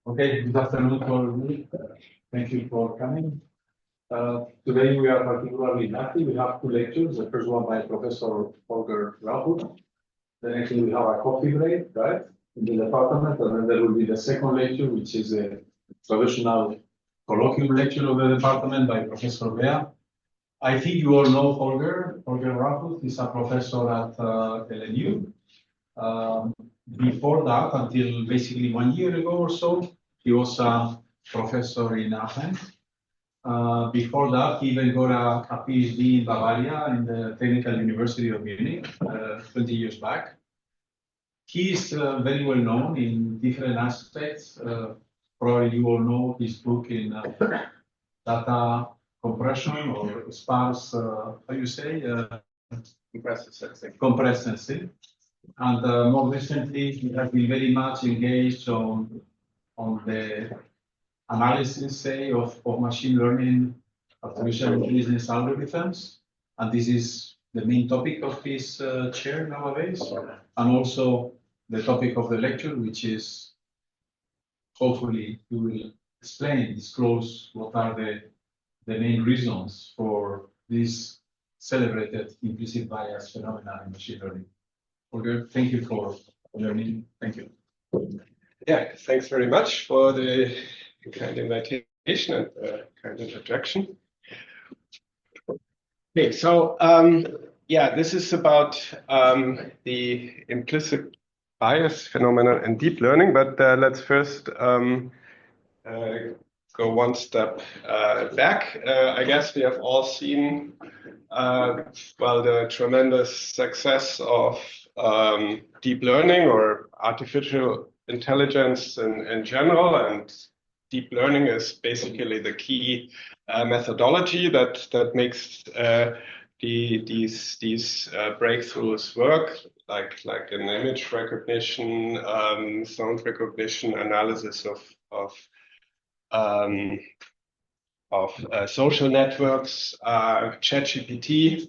Okay, good afternoon to all of you. Thank you for coming. Today we are particularly happy. We have two lectures. The first one by Professor Holger Rauhut. Then actually we have a coffee break, right, in the department, and then there will be the second lecture, which is a traditional colloquium lecture of the department by Professor Bea. I think you all know Holger. Holger Rauhut is a professor at LNU. Before that, until basically 1 year ago or so, he was a professor in Aachen. Before that, he even got a PhD in Bavaria in the Technical University of Munich 20 years back. He is very well known in different aspects. Probably you all know his book in data compression or sparse, how you say? Compressed sensing. Compressed sensing. And more recently, he has been very much engaged on the analysis, say, of machine learning, artificial intelligence algorithms. And this is the main topic of his chair nowadays. And also the topic of the lecture, which is, hopefully, he will explain, disclose what are the main reasons for this celebrated implicit bias phenomenon in machine learning. Holger, thank you for learning. Thank you. Yeah, thanks very much for the kind invitation and kind introduction. Okay, so yeah, this is about the implicit bias phenomenon in deep learning, but let's first go one step back. I guess we have all seen well, the tremendous success of deep learning or artificial intelligence in general, and deep learning is basically the key methodology that makes these breakthroughs work, like in image recognition, sound recognition, analysis of social networks, ChatGPT,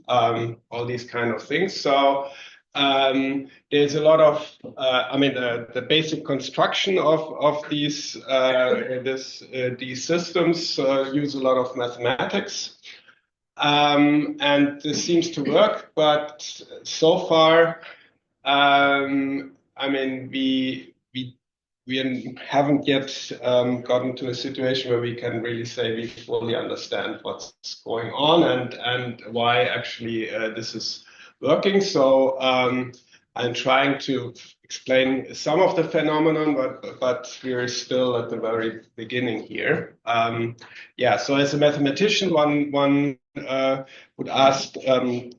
all these kind of things. So there's a lot of, I mean, the basic construction of these systems use a lot of mathematics, and this seems to work. But so far, I mean, we haven't yet gotten to a situation where we can really say we fully understand what's going on and why actually this is working. So I'm trying to explain some of the phenomenon, but we're still at the very beginning here. Yeah, so as a mathematician, one would ask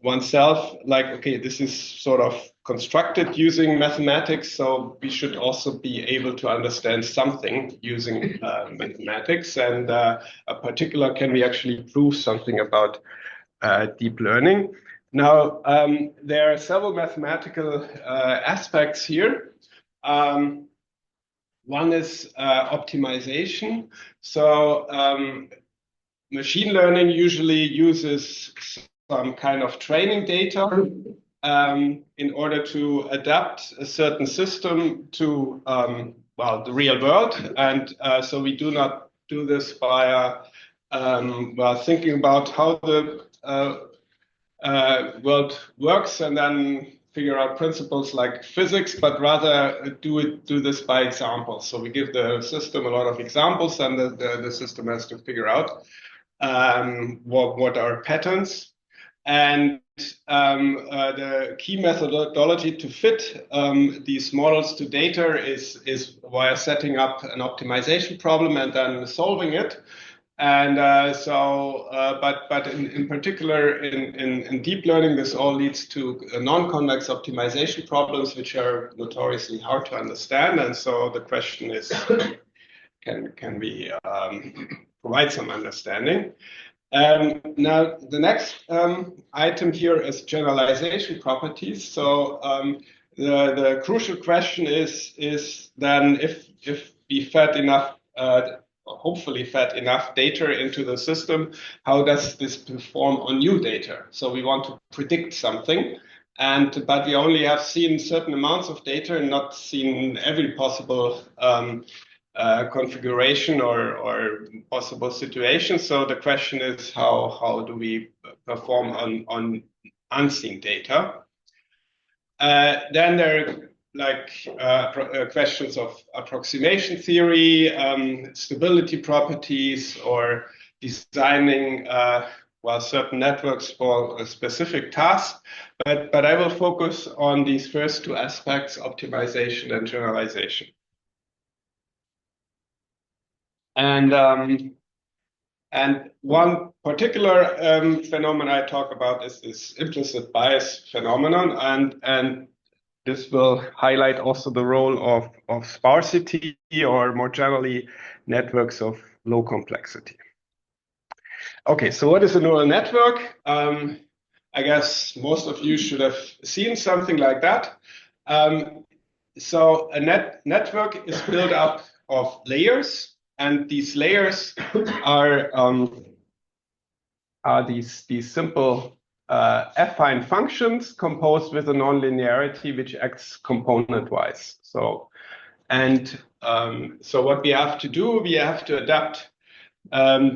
oneself, like, okay, this is sort of constructed using mathematics, so we should also be able to understand something using mathematics, and in particular, can we actually prove something about deep learning? Now, there are several mathematical aspects here. One is optimization. So machine learning usually uses some kind of training data in order to adapt a certain system to well, the real world, and so we do not do this by well, thinking about how the world works and then figure out principles like physics, but rather do this by examples. So we give the system a lot of examples, and the system has to figure out what are patterns. And the key methodology to fit these models to data is via setting up an optimization problem and then solving it. And but in particular in deep learning, this all leads to non-convex optimization problems, which are notoriously hard to understand. And so the question is, can we provide some understanding? Now, the next item here is generalization properties. So the crucial question is then if we fed enough, hopefully fed enough data into the system, how does this perform on new data? So we want to predict something, but we only have seen certain amounts of data and not seen every possible configuration or possible situations. So the question is how do we perform on unseen data? Then there are like questions of approximation theory, stability properties, or designing well, certain networks for a specific task. But I will focus on these first two aspects, optimization and generalization. And one particular phenomenon I talk about is this implicit bias phenomenon, and this will highlight also the role of sparsity, or more generally, networks of low complexity. Okay, so what is a neural network? I guess most of you should have seen something like that. So a network is built up of layers. And these layers are these simple affine functions composed with a nonlinearity which acts component-wise. So what we have to do, we have to adapt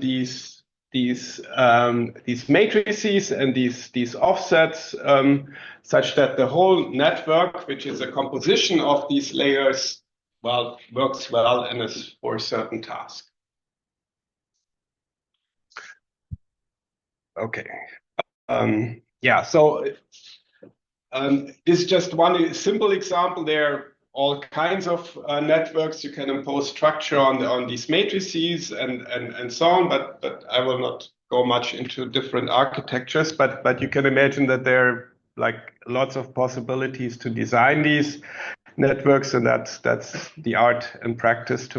these matrices and these offsets such that the whole network, which is a composition of these layers, well, works well and is for a certain task. Okay. Yeah, so this is just one simple example. There are all kinds of networks. You can impose structure on these matrices and so on, but I will not go much into different architectures, but you can imagine that there are like lots of possibilities to design these networks, and that's the art and practice to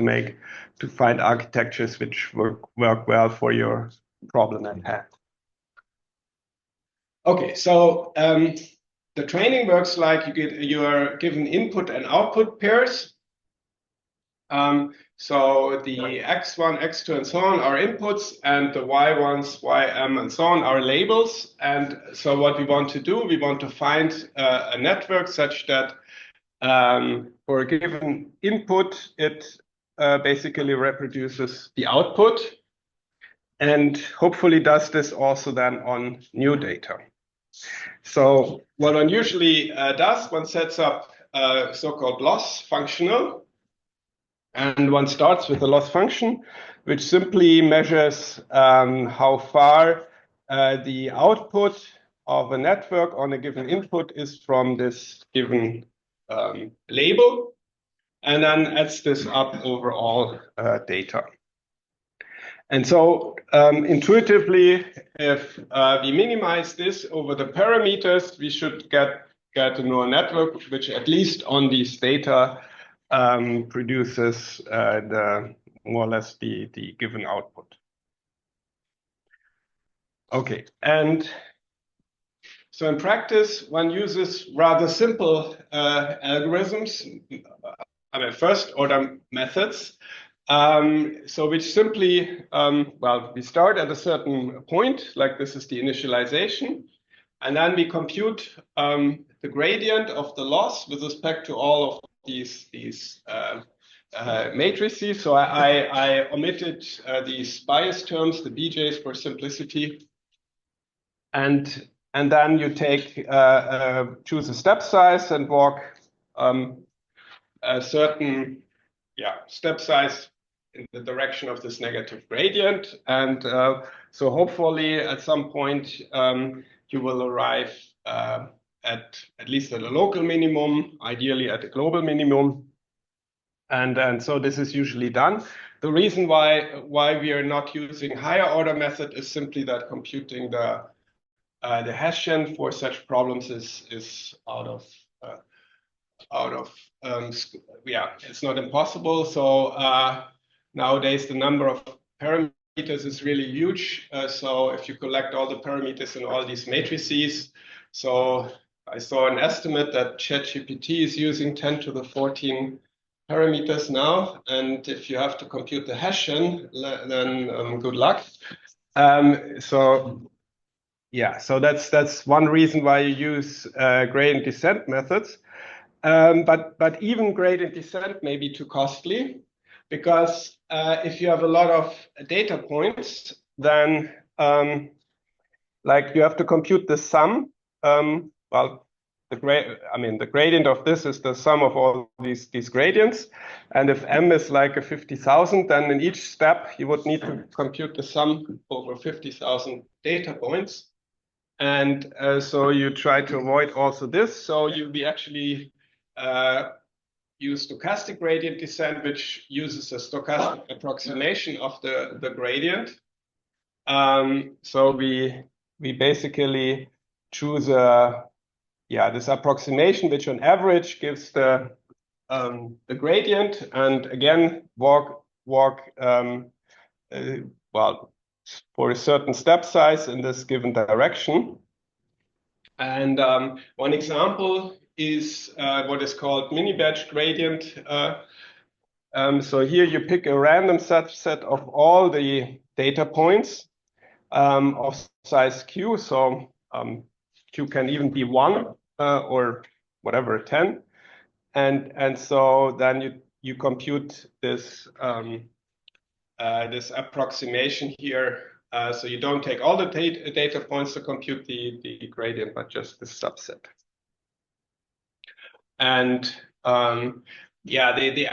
find architectures which work well for your problem at hand. Okay, so the training works like you are given input and output pairs. So the x1, x2, and so on are inputs, and the y1s, ym, and so on are labels. And so what we want to do, we want to find a network such that for a given input, it basically reproduces the output, and hopefully does this also then on new data. So what one usually does, one sets up a so-called loss functional, and one starts with a loss function, which simply measures how far the output of a network on a given input is from this given label, and then adds this up over all data. And so intuitively, if we minimize this over the parameters, we should get a neural network which at least on these data produces more or less the given output. Okay, and so in practice, one uses rather simple algorithms, first order methods. So which simply, well, we start at a certain point, like this is the initialization, and then we compute the gradient of the loss with respect to all of these matrices. So I omitted these bias terms, the BJs, for simplicity. And then you choose a step size and walk a certain step size in the direction of this negative gradient. And so hopefully at some point you will arrive at least at a local minimum, ideally at a global minimum. And so this is usually done. The reason why we are not using higher order method is simply that computing the Hessian for such problems is out of it's not impossible. So nowadays the number of parameters is really huge. So if you collect all the parameters in all these matrices, so I saw an estimate that ChatGPT is using 10 to the 14 parameters now, and if you have to compute the Hessian, then good luck. So that's one reason why you use gradient descent methods. But even gradient descent may be too costly. because if you have a lot of data points, then like you have to compute the sum. Well, the gradient of this is the sum of all these gradients. And if m is like a 50,000, then in each step you would need to compute the sum over 50,000 data points. And so you try to avoid also this. So we actually use stochastic gradient descent, which uses a stochastic approximation of the gradient. So we basically choose this approximation, which on average gives the gradient, and again walk for a certain step size in this given direction. And one example is what is called mini-batch gradient. So here you pick a random subset of all the data points of size q. So q can even be 1 or whatever, 10. And so then you compute this this approximation here. So you don't take all the data points to compute the gradient, but just the subset. And the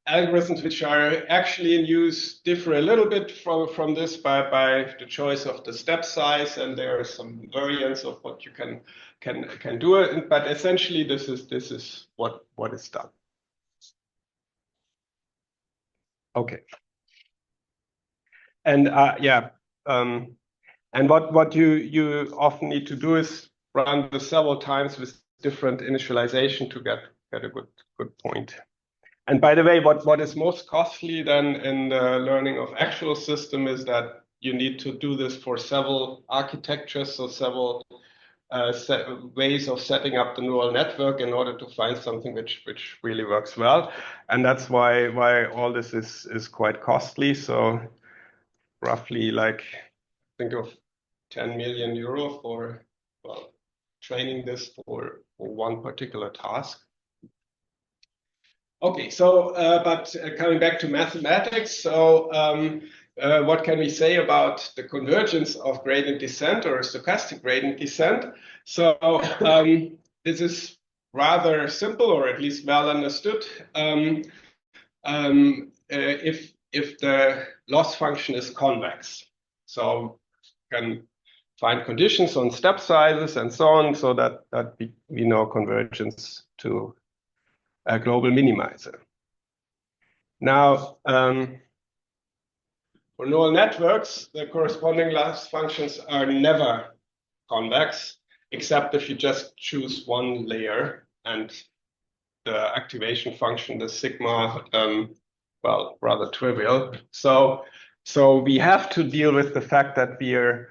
algorithms which are actually in use differ a little bit from this by the choice of the step size, and there are some variants of what you can do it. But essentially, this is what is done. Okay. And and what you often need to do is run this several times with different initialization to get a good point. And by the way, what is most costly then in the learning of actual system is that you need to do this for several architectures, so several ways of setting up the neural network in order to find something which really works well. And that's why all this is quite costly. So roughly, like, think of 10 million euro for training this for one particular task. Okay, so but coming back to mathematics, so what can we say about the convergence of gradient descent or stochastic gradient descent? So this is rather simple, or at least well understood. If the loss function is convex, so you can find conditions on step sizes and so on, so that we know convergence to a global minimizer. Now, for neural networks, the corresponding loss functions are never convex, except if you just choose one layer and the activation function, the sigma, rather trivial. So we have to deal with the fact that we are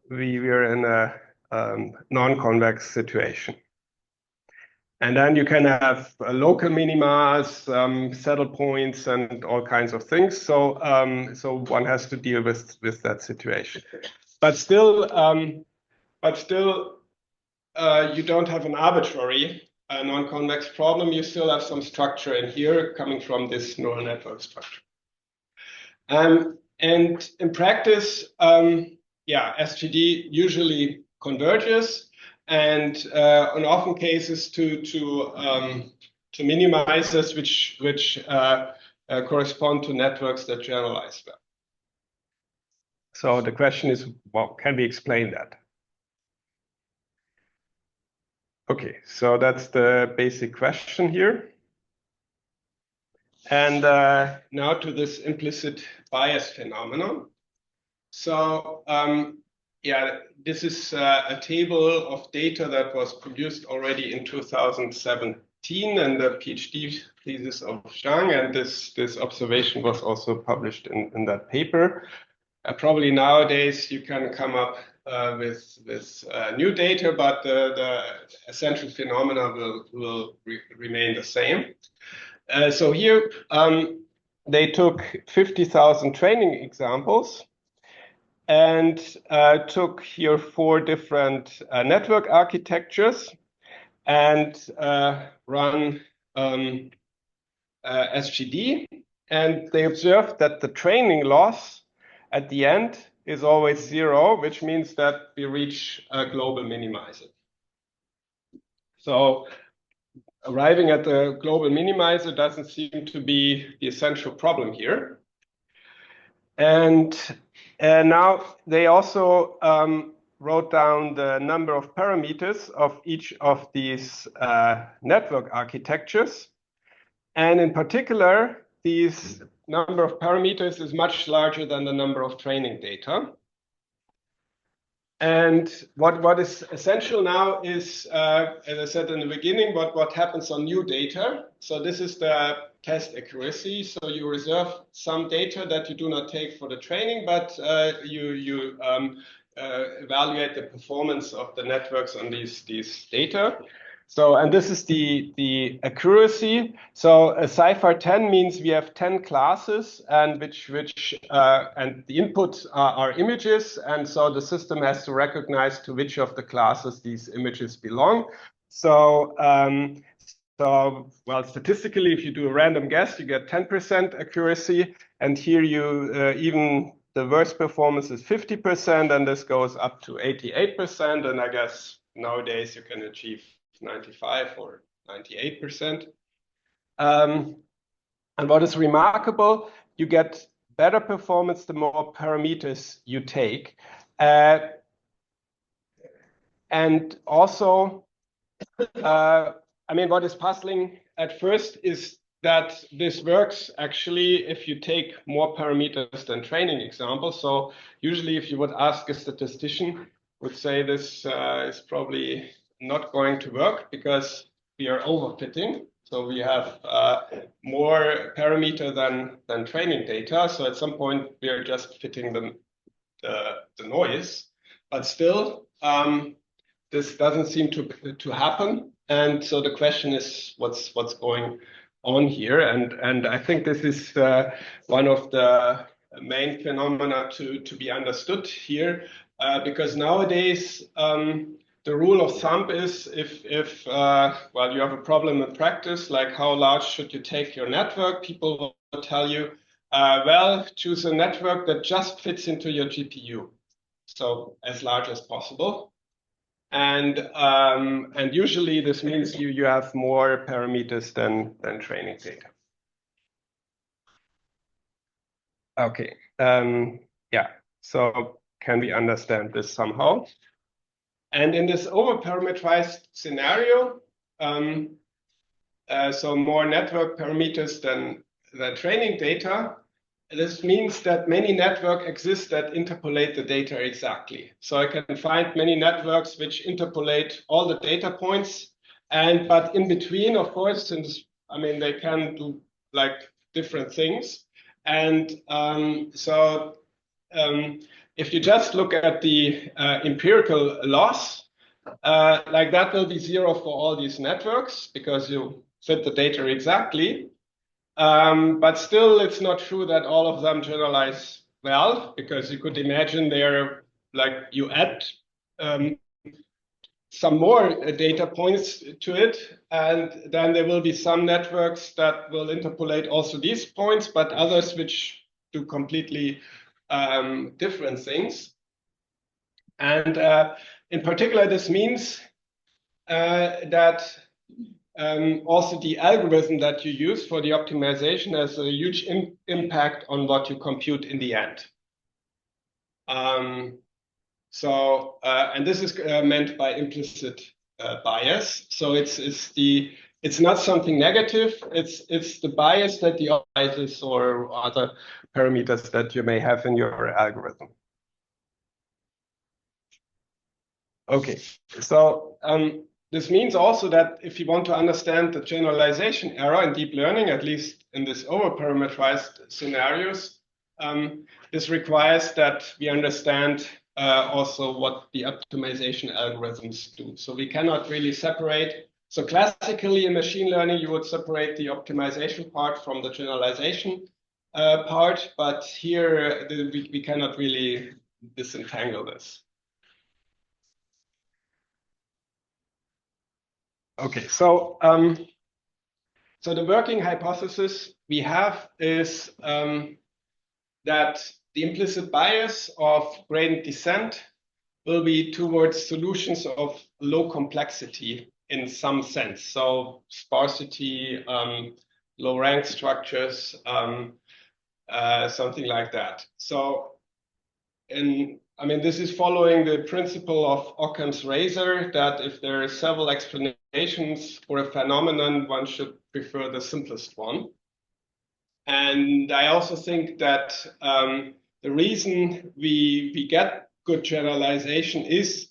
in a non-convex situation. And then you can have local minimas, saddle points, and all kinds of things. So one has to deal with that situation. But still, you don't have an arbitrary non-convex problem. You still have some structure in here coming from this neural network structure. And in practice, SGD usually converges. And in often cases to minimizers which correspond to networks that generalize well. So the question is, well, can we explain that? Okay, so that's the basic question here. And now to this implicit bias phenomenon. So this is a table of data that was produced already in 2017 in the PhD thesis of Zhang, and this observation was also published in that paper. Probably nowadays you can come up with new data, but the essential phenomena will remain the same. So here they took 50,000 training examples and took here 4 different network architectures and run SGD. And they observed that the training loss at the end is always 0, which means that we reach a global minimizer. So arriving at the global minimizer doesn't seem to be the essential problem here. And now they also wrote down the number of parameters of each of these network architectures. And in particular, these number of parameters is much larger than the number of training data. And what is essential now is, as I said in the beginning, what happens on new data. So this is the test accuracy. So you reserve some data that you do not take for the training, but you evaluate the performance of the networks on these data. So, and this is the accuracy. So a cipher 10 means we have 10 classes, and and the inputs are images, and so the system has to recognize to which of the classes these images belong. So, well, statistically, if you do a random guess, you get 10% accuracy, and here you even the worst performance is 50%, and this goes up to 88%, and I guess nowadays you can achieve 95 or 98%. And what is remarkable, you get better performance the more parameters you take. And also, I mean, what is puzzling at first is that this works actually if you take more parameters than training examples. So usually if you would ask a statistician, would say this is probably not going to work because we are overfitting. So we have more parameter than training data. So at some point we are just fitting the noise, but still this doesn't seem to happen. And so the question is what's going on here. And I think this is one of the main phenomena to be understood here, because nowadays the rule of thumb is if well, you have a problem in practice, like how large should you take your network, people will tell you, well, choose a network that just fits into your GPU. So as large as possible. And usually this means you have more parameters than training data. Okay, yeah, so can we understand this somehow? And in this overparameterized scenario, so more network parameters than training data, this means that many networks exist that interpolate the data exactly. So I can find many networks which interpolate all the data points, but in between, of course, since I mean they can do like different things, and if you just look at the empirical loss, like that will be 0 for all these networks because you fit the data exactly. But still, it's not true that all of them generalize well, because you could imagine they're like you add some more data points to it, and then there will be some networks that will interpolate also these points, but others which do completely different things. And in particular, this means that also the algorithm that you use for the optimization has a huge impact on what you compute in the end. And this is meant by implicit bias. So it's not something negative. It's the bias that the biases or other parameters that you may have in your algorithm. Okay, so this means also that if you want to understand the generalization error in deep learning, at least in this overparameterized scenarios, this requires that we understand also what the optimization algorithms do. So we cannot really separate. So classically in machine learning, you would separate the optimization part from the generalization part, but here we cannot really disentangle this. Okay, so So the working hypothesis we have is that the implicit bias of gradient descent will be towards solutions of low complexity in some sense. So sparsity, low rank structures, something like that. So this is following the principle of Occam's razor, that if there are several explanations for a phenomenon, one should prefer the simplest one. And I also think that the reason we get good generalization is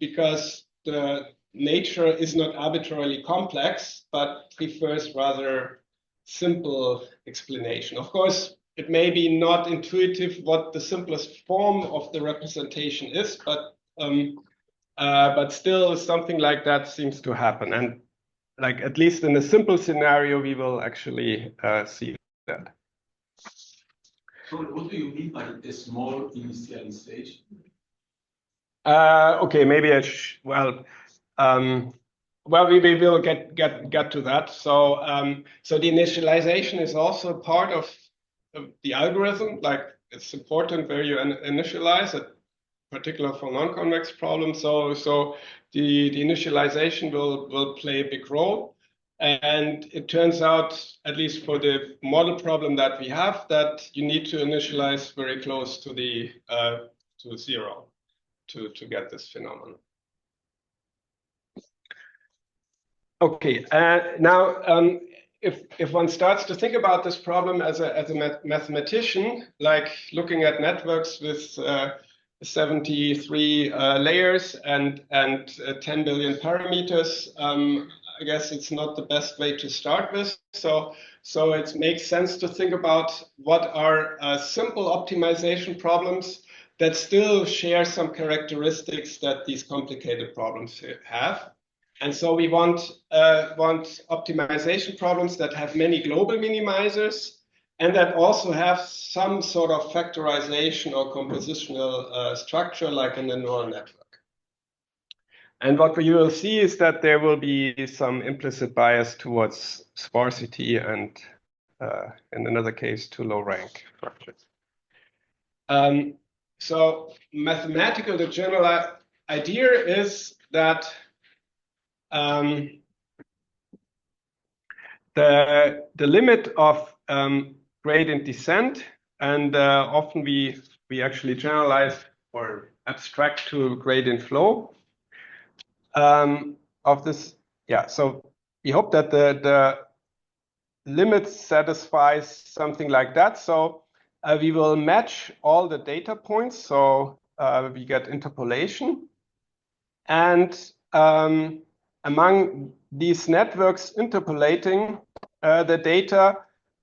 because the nature is not arbitrarily complex, but prefers rather simple explanation. Of course, it may be not intuitive what the simplest form of the representation is, but still something like that seems to happen. And like at least in a simple scenario, we will actually see that. So what do you mean by a small initialization? Okay, maybe we will get to that. So the initialization is also part of the algorithm. Like it's important where you initialize it, particularly for non-convex problems. So the initialization will play a big role. And it turns out, at least for the model problem that we have, that you need to initialize very close to the to zero to get this phenomenon. Okay, now if one starts to think about this problem as a mathematician, like looking at networks with 73 layers and 10 billion parameters, I guess it's not the best way to start with. So it makes sense to think about what are simple optimization problems that still share some characteristics that these complicated problems have. And so we want optimization problems that have many global minimizers and that also have some sort of factorization or compositional structure like in a neural network. And what you will see is that there will be some implicit bias towards sparsity and in another case to low rank structures. So mathematical, the general idea is that the limit of gradient descent, and often we actually generalize or abstract to gradient flow of this. Yeah, so we hope that the limit satisfies something like that. So we will match all the data points, so we get interpolation, and among these networks interpolating the data,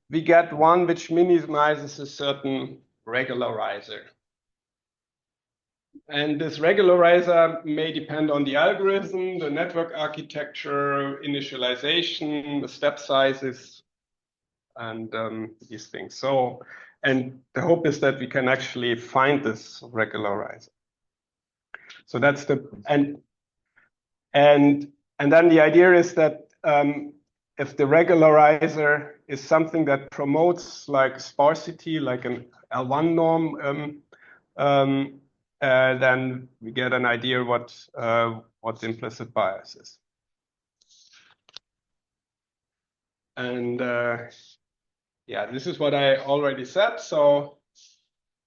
we get one which minimizes a certain regularizer. And this regularizer may depend on the algorithm, the network architecture, initialization, the step sizes, and these things. So, and the hope is that we can actually find this regularizer. So that's the, and then the idea is that if the regularizer is something that promotes like sparsity, like an L1 norm, then we get an idea what the implicit bias is. And yeah, this is what I already said. So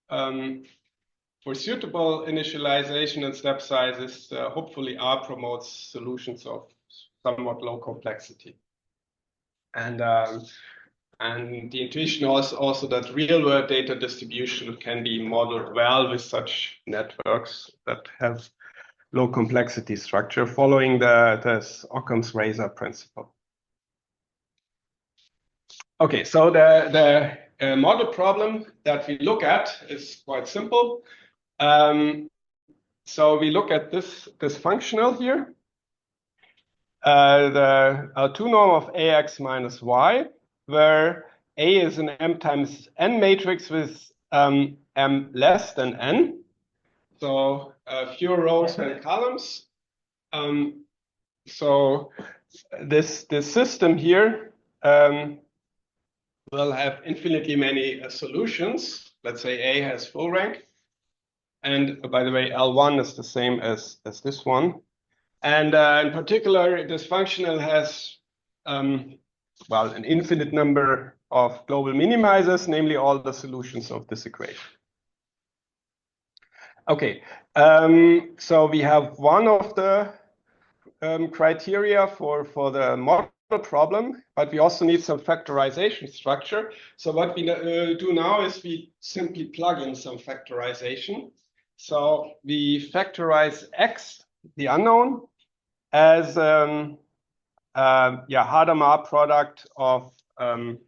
for suitable initialization and step sizes, hopefully R promotes solutions of somewhat low complexity. And the intuition is also that real-world data distribution can be modeled well with such networks that have low complexity structure, following this Occam's razor principle. Okay, so the model problem that we look at is quite simple. So we look at this functional here, the L2 norm of AX minus Y, where A is an M times N matrix with M less than N. So fewer rows and columns. So this system here will have infinitely many solutions. Let's say A has full rank. And by the way, L1 is the same as this one. And in particular, this functional has, well, an infinite number of global minimizers, namely all the solutions of this equation. Okay, so we have one of the criteria for the model problem, but we also need some factorization structure. So what we do now is we simply plug in some factorization. So we factorize x, the unknown, as Hadamard product of n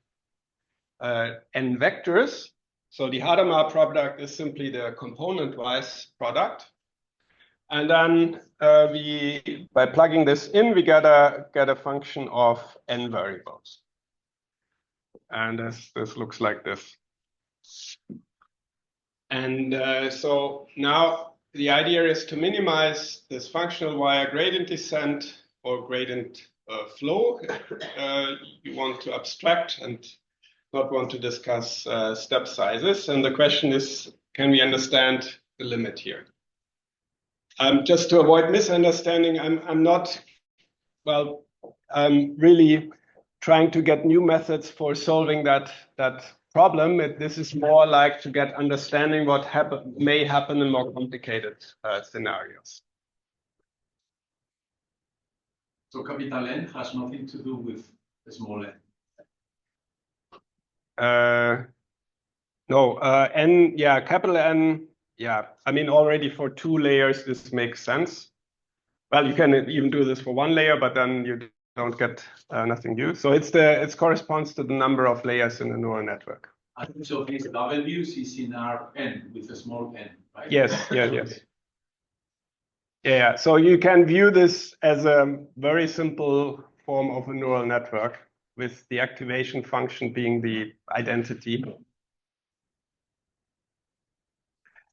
vectors. So the Hadamard product is simply the component-wise product. And then by plugging this in, we get a function of n variables. And this looks like this. And so now the idea is to minimize this functional via gradient descent or gradient flow. You want to abstract and not want to discuss step sizes. And the question is, can we understand the limit here? Just to avoid misunderstanding, I'm not, well, really trying to get new methods for solving that problem. This is more like to get understanding what may happen in more complicated scenarios. So capital N has nothing to do with the small n. No, n, yeah, capital N, yeah. I mean, already for 2 layers, this makes sense. Well, you can even do this for 1 layer, but then you don't get nothing new. So it corresponds to the number of layers in a neural network. So this W is in Rn with a small n, right? Yes, yes. Yeah, so you can view this as a very simple form of a neural network with the activation function being the identity.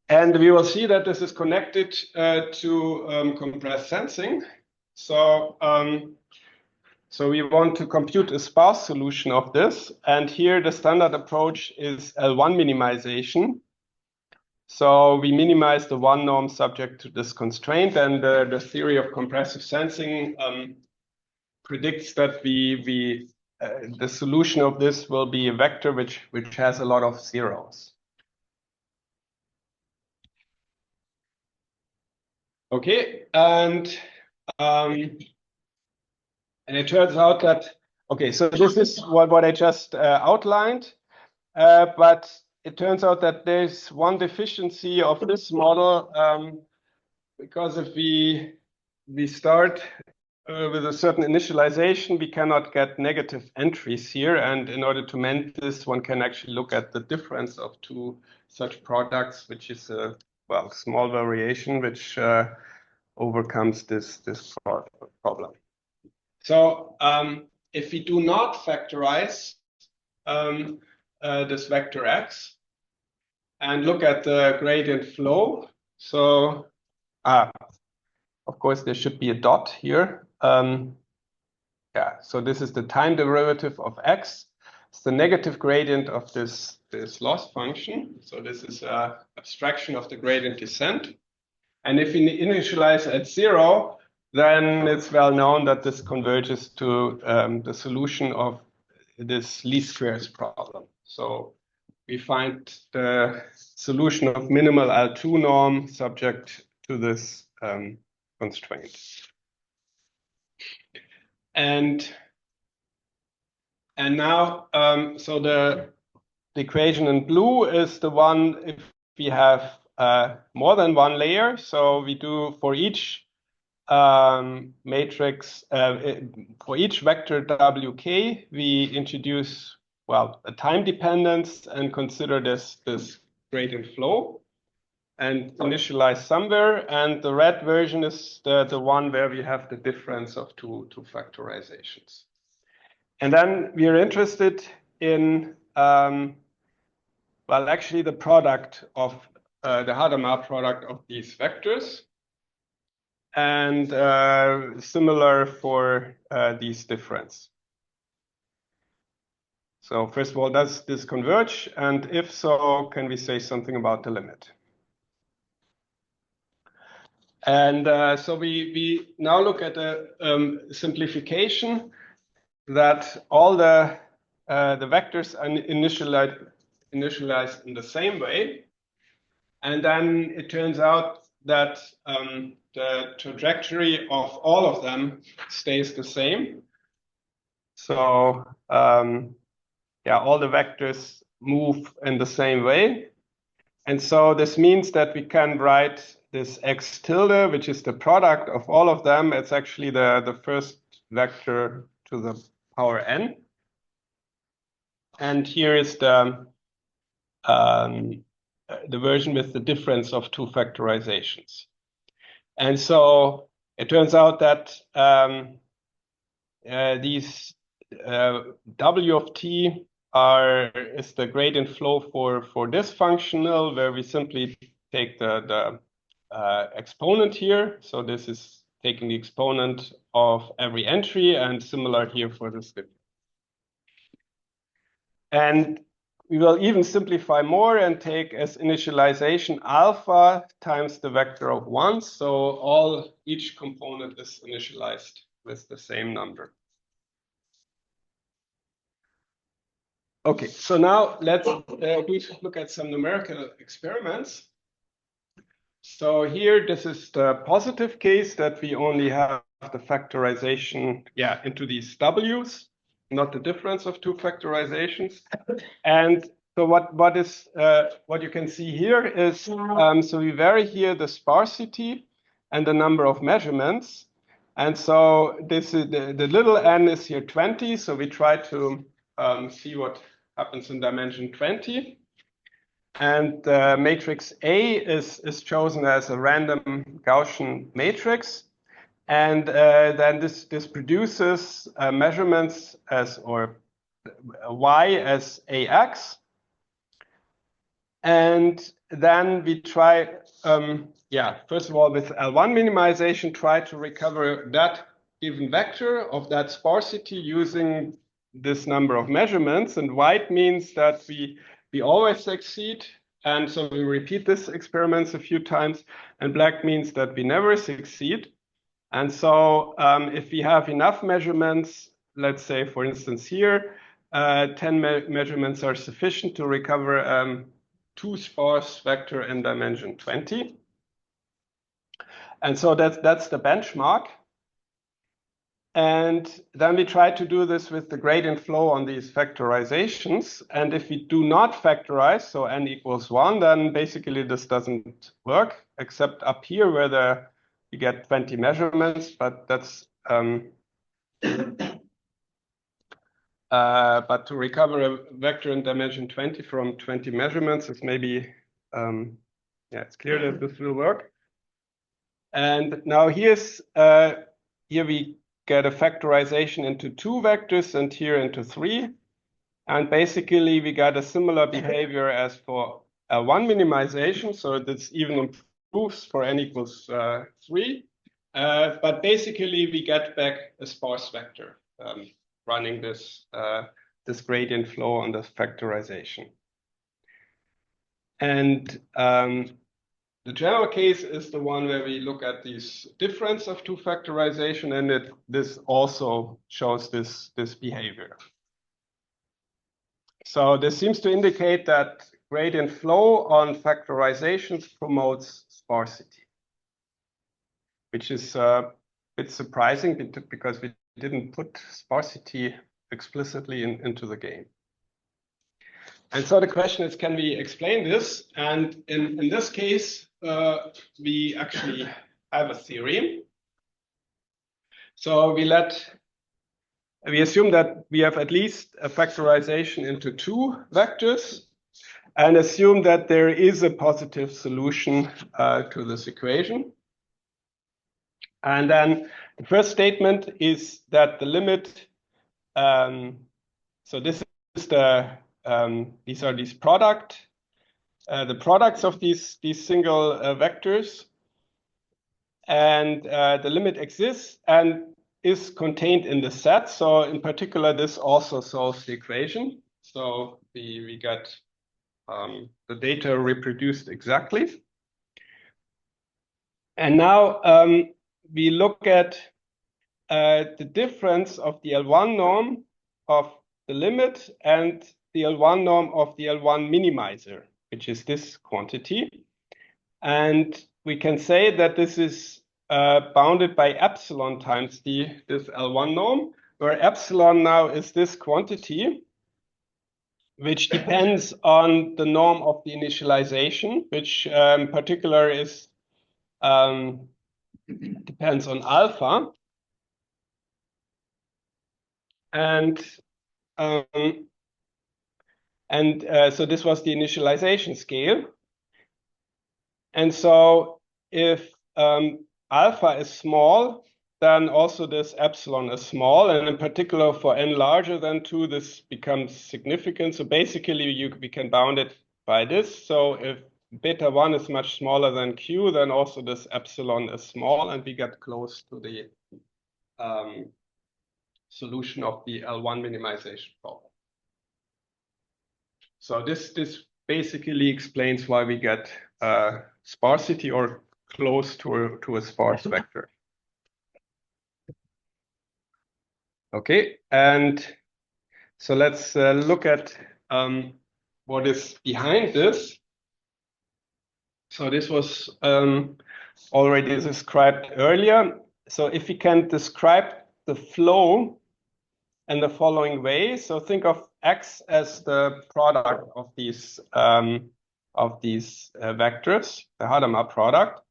And we will see that this is connected to compressed sensing. So, so we want to compute a sparse solution of this. And here the standard approach is L1 minimization. So we minimize the one norm subject to this constraint, and the theory of compressive sensing predicts that the solution of this will be a vector which has a lot of zeros. Okay, and it turns out that, okay, so this is what I just outlined, but it turns out that there's one deficiency of this model, because if we start with a certain initialization, we cannot get negative entries here. And in order to mend this, one can actually look at the difference of 2 such products, which is a, well, small variation, which overcomes this problem. So if we do not factorize this vector x and look at the gradient flow, so of course there should be a dot here. Yeah, so this is the time derivative of x. It's the negative gradient of this loss function. So this is an abstraction of the gradient descent. And if we initialize at 0, then it's well known that this converges to the solution of this least squares problem. So we find the solution of minimal L2 norm subject to this constraint. And now, so the equation in blue is the one if we have more than 1 layer. So we do for each matrix, for each vector WK, we introduce, well, a time dependence and consider this gradient flow and initialize somewhere. And the red version is the one where we have the difference of two factorizations. And then we are interested in, well, actually the product of the Hadamard product of these vectors. And similar for these difference. So first of all, does this converge? And if so, can we say something about the limit? And so we now look at a simplification that all the vectors are initialized in the same way. And then it turns out that the trajectory of all of them stays the same. So yeah, all the vectors move in the same way. And so this means that we can write this x tilde, which is the product of all of them. It's actually the first vector to the power n. And here is the version with the difference of two factorizations. And so it turns out that these W of t is the gradient flow for this functional, where we simply take the exponent here. So this is taking the exponent of every entry, and similar here for this difference. And we will even simplify more and take as initialization alpha times the vector of 1. So each component is initialized with the same number. Okay, so now let's look at some numerical experiments. So here, this is the positive case that we only have the factorization, into these W's, not the difference of two factorizations. And so what you can see here is, so we vary here the sparsity and the number of measurements. And so this is the little n is here 20. So we try to see what happens in dimension 20. And matrix A is chosen as a random Gaussian matrix. And then this produces measurements or y as ax. And then we try, first of all, with L1 minimization, try to recover that given vector of that sparsity using this number of measurements. And white means that we always succeed. And so we repeat this experiments a few times. And black means that we never succeed. And so if we have enough measurements, let's say, for instance, here, 10 measurements are sufficient to recover two sparse vector in dimension 20. And so that's the benchmark. And then we try to do this with the gradient flow on these factorizations. And if we do not factorize, so n equals 1, then basically this doesn't work, except up here where you get 20 measurements, but that's but to recover a vector in dimension 20 from 20 measurements is maybe, it's clear that this will work. And now here we get a factorization into 2 vectors and here into 3. And basically we got a similar behavior as for L1 minimization. So this even improves for n equals 3. But basically we get back a sparse vector running this gradient flow on this factorization. And the general case is the one where we look at this difference of two factorization, and this also shows this behavior. So this seems to indicate that gradient flow on factorizations promotes sparsity, which is a bit surprising because we didn't put sparsity explicitly into the game. And so the question is, can we explain this? And in this case, we actually have a theorem. So we assume that we have at least a factorization into 2 vectors and assume that there is a positive solution to this equation. And then the first statement is that the limit, so this is these are the products of these single vectors, and the limit exists and is contained in the set. So in particular, this also solves the equation. So we get the data reproduced exactly. And now we look at the difference of the L1 norm of the limit and the L1 norm of the L1 minimizer, which is this quantity. And we can say that this is bounded by epsilon times this L1 norm, where epsilon now is this quantity, which depends on the norm of the initialization, which in particular is depends on alpha. And so this was the initialization scale. And so if alpha is small, then also this epsilon is small. And in particular for n larger than 2, this becomes significant. So basically we can bound it by this. So if beta 1 is much smaller than q, then also this epsilon is small, and we get close to the solution of the L1 minimization problem. So this basically explains why we get sparsity or close to a sparse vector. Okay, and so let's look at what is behind this. So this was already described earlier. So if we can describe the flow in the following way, so think of X as the product of these vectors, the Hadamard product.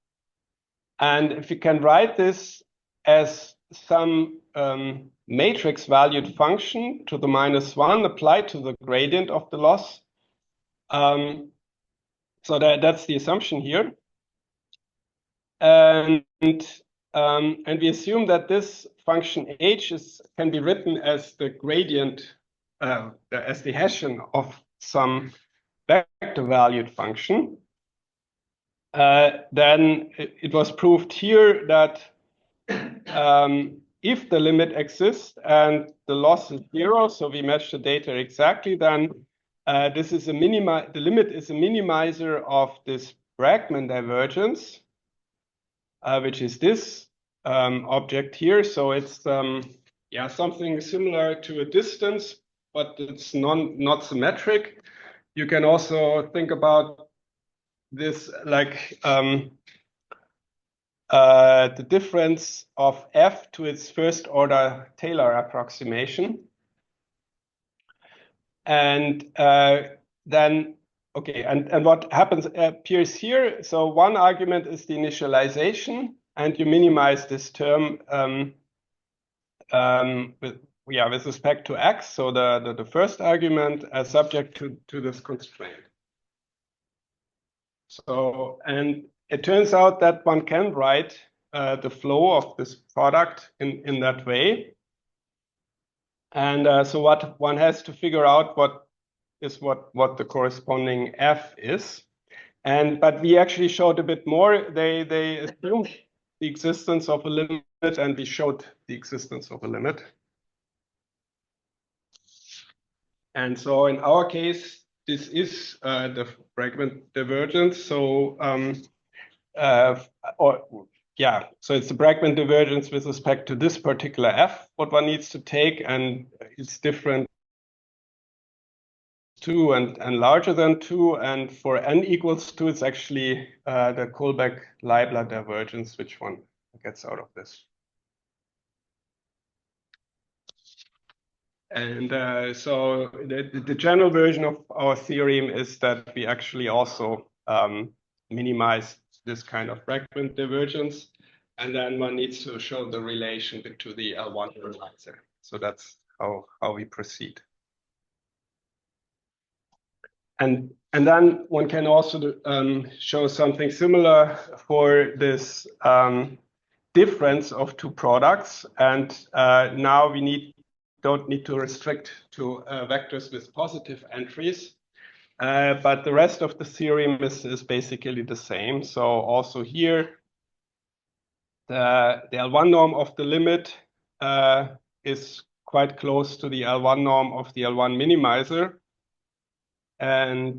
And if you can write this as some matrix valued function to the -1 applied to the gradient of the loss. So that's the assumption here. And we assume that this function h can be written as the gradient, as the Hessian of some vector valued function. Then it was proved here that if the limit exists and the loss is 0, so we match the data exactly, then this is the limit is a minimizer of this Bregman divergence, which is this object here. So it's something similar to a distance, but it's not symmetric. You can also think about this like the difference of f to its first order Taylor approximation. And then, okay, and what happens appears here. So one argument is the initialization, and you minimize this term with respect to x. So the first argument as subject to this constraint. So, and it turns out that one can write the flow of this product in that way. And so what one has to figure out what the corresponding f is. But we actually showed a bit more. They assumed the existence of a limit, and we showed the existence of a limit. And so in our case, this is the Bregman divergence. So so it's the Bregman divergence with respect to this particular f, what one needs to take, and it's different 2 and larger than 2, and for n equals 2, it's actually the Kullback-Leibler divergence, which one gets out of this. And so the general version of our theorem is that we actually also minimize this kind of Bregman divergence, and then one needs to show the relation to the L1 normalizer. So that's how we proceed. And then one can also show something similar for this difference of two products. And now we don't need to restrict to vectors with positive entries. But the rest of the theorem is basically the same. So also here, the L1 norm of the limit is quite close to the L1 norm of the L1 minimizer. And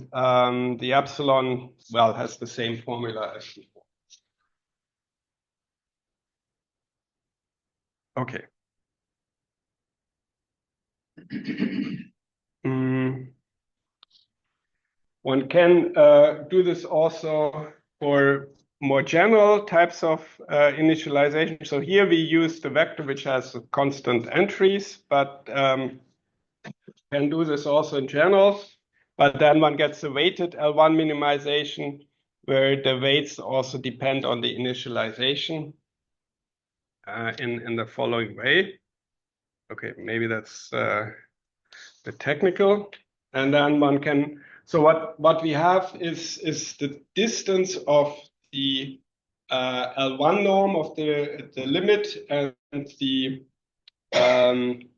the epsilon, well, has the same formula as before. Okay. One can do this also for more general types of initialization. So here we use the vector which has constant entries, but can do this also in general. But then one gets a weighted L1 minimization where the weights also depend on the initialization in the following way. Okay, maybe that's the technical. And then one can, so what we have is the distance of the L1 norm of the limit and the L1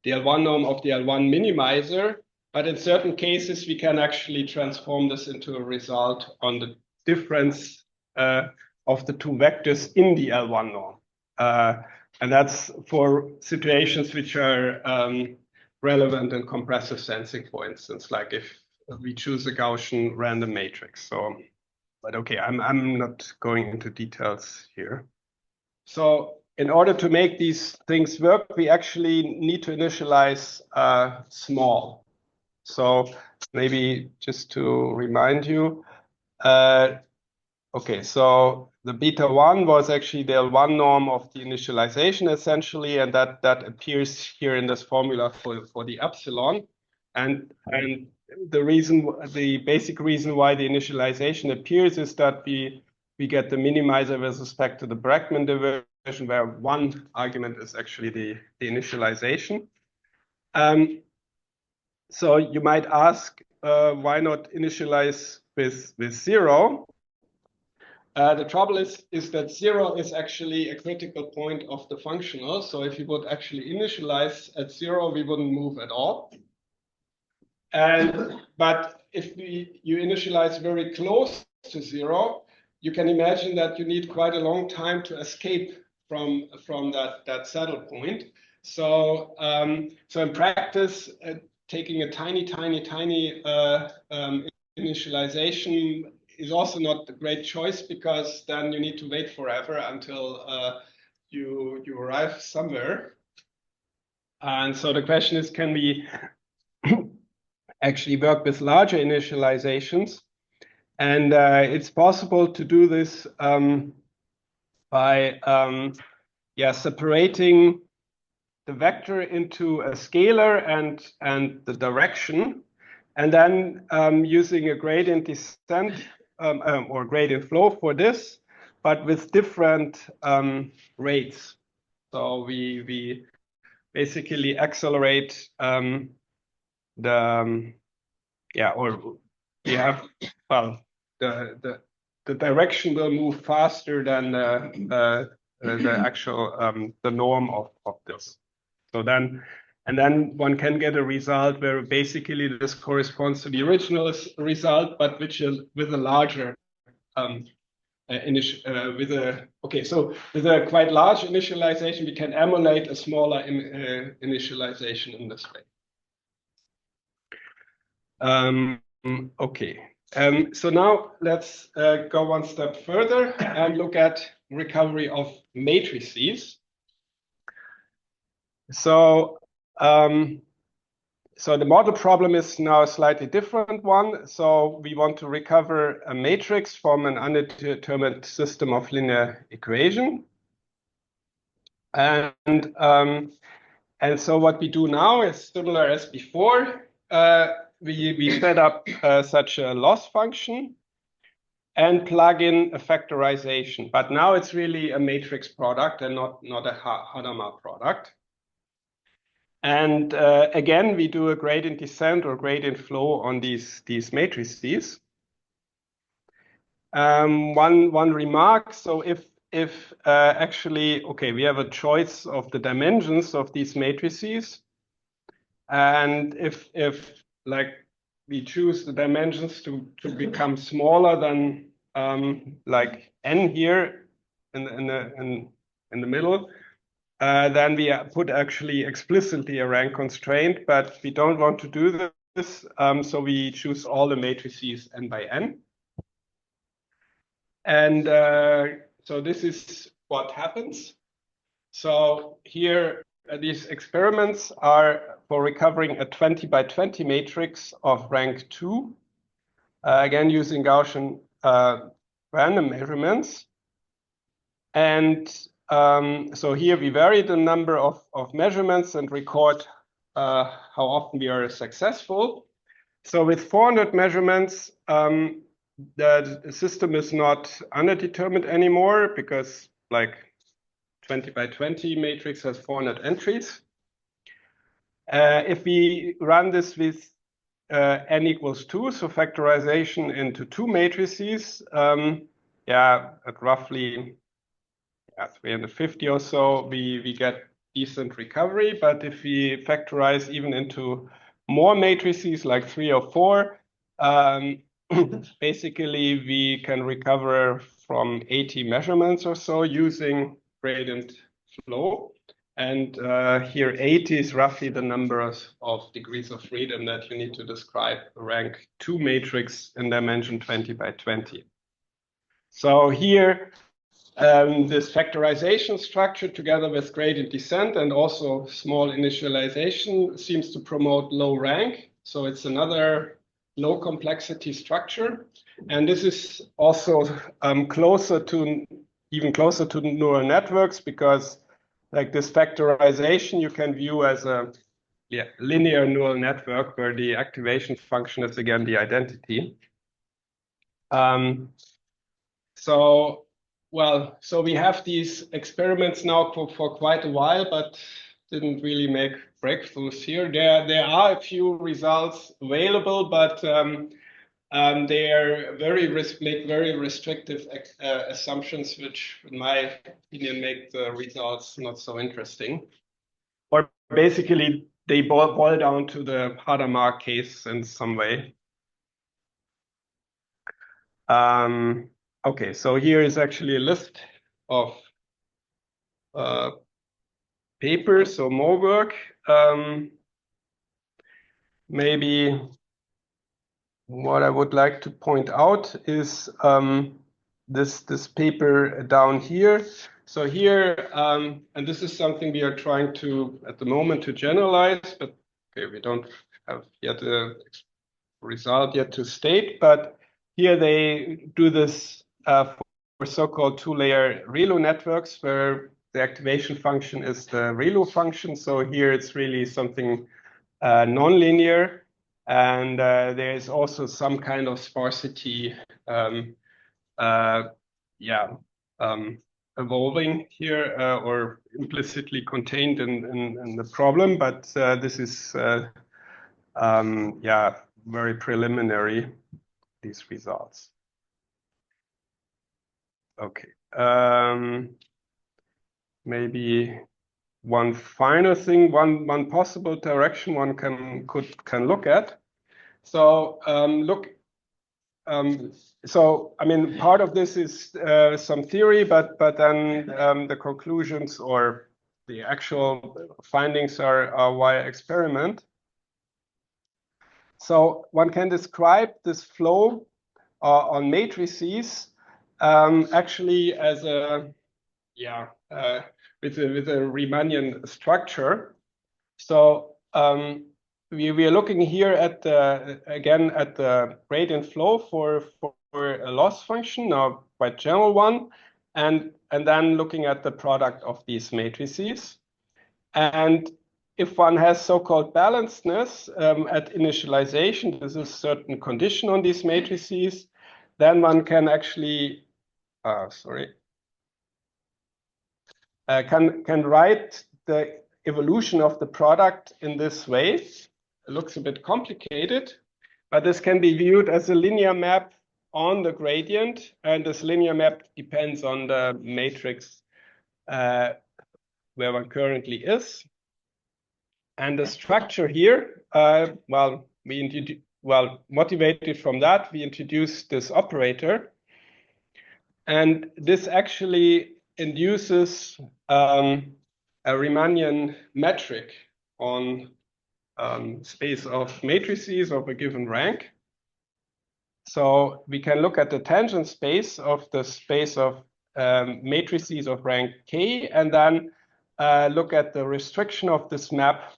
norm of the L1 minimizer. But in certain cases, we can actually transform this into a result on the difference of the two vectors in the L1 norm. And that's for situations which are relevant in compressive sensing, for instance, like if we choose a Gaussian random matrix. So, but okay, I'm not going into details here. So in order to make these things work, we actually need to initialize small. So maybe just to remind you, okay, so the beta 1 was actually the L1 norm of the initialization essentially, and that appears here in this formula for the epsilon. And the basic reason why the initialization appears is that we get the minimizer with respect to the Brakman diversion, where one argument is actually the initialization. So you might ask, why not initialize with 0? The trouble is that 0 is actually a critical point of the functional. So if you would actually initialize at 0, we wouldn't move at all. But if you initialize very close to 0, you can imagine that you need quite a long time to escape from that saddle point. So in practice, taking a tiny initialization is also not a great choice, because then you need to wait forever until you arrive somewhere. And so the question is, can we actually work with larger initializations? And it's possible to do this by separating the vector into a scalar and the direction, and then using a gradient descent or gradient flow for this, but with different rates. So we basically accelerate or we have, well, the direction will move faster than the actual the norm of this. So then one can get a result where basically this corresponds to the original result, but with a larger with a quite large initialization, we can emulate a smaller initialization in this way. Okay. So now let's go one step further and look at recovery of matrices. So the model problem is now a slightly different one. So we want to recover a matrix from an undetermined system of linear equation. And so what we do now is similar as before. We set up such a loss function and plug in a factorization. But now it's really a matrix product and not a Hadamard product. And again, we do a gradient descent or gradient flow on these matrices. One remark, so if actually, okay, we have a choice of the dimensions of these matrices. And if like we choose the dimensions to become smaller than like n here in the middle, then we put actually explicitly a rank constraint, but we don't want to do So we choose all the matrices n by n. And so this is what happens. So here, these experiments are for recovering a 20 by 20 matrix of rank 2, again using Gaussian random measurements. And so here we vary the number of measurements and record how often we are successful. So with 400 measurements, the system is not underdetermined anymore because like 20 by 20 matrix has 400 entries. If we run this with n equals 2, so factorization into 2 matrices, at roughly 350 or so, we get decent recovery. But if we factorize even into more matrices, like 3 or 4, basically we can recover from 80 measurements or so using gradient flow. And here 80 is roughly the number of degrees of freedom that you need to describe a rank 2 matrix in dimension 20 by 20. So here, this factorization structure together with gradient descent and also small initialization seems to promote low rank. So it's another low complexity structure. And this is also even closer to neural networks, because like this factorization you can view as a linear neural network where the activation function is again the identity. So we have these experiments now for quite a while, but didn't really make breakthroughs here. There are a few results available, but they are make very restrictive assumptions, which, in my opinion, make the results not so interesting. Or basically, they boil down to the Hadamard case in some way. Okay, so here is actually a list of papers, so more work. Maybe what I would like to point out is this paper down here. So here, and this is something we are trying to, at the moment, to generalize, but okay, we don't have yet a result yet to state, but here they do this for so-called two-layer ReLU networks, where the activation function is the ReLU function. So here it's really something nonlinear, and there is also some kind of sparsity evolving here or implicitly contained in the problem, but this is very preliminary, these results. Okay. Maybe one final thing, one possible direction one can look at. So so I mean, part of this is some theory, but then the conclusions or the actual findings are via experiment. So one can describe this flow on matrices actually as a with a Riemannian structure. So we are looking here at the gradient flow for a loss function, now quite general one, and then looking at the product of these matrices. And if one has so-called balancedness at initialization, this is a certain condition on these matrices, then one can actually, can write the evolution of the product in this way. It looks a bit complicated, but this can be viewed as a linear map on the gradient, and this linear map depends on the matrix where one currently is. And the structure here, motivated from that, we introduced this operator, and this actually induces a Riemannian metric on space of matrices of a given rank. So we can look at the tangent space of the space of matrices of rank K, and then look at the restriction of this map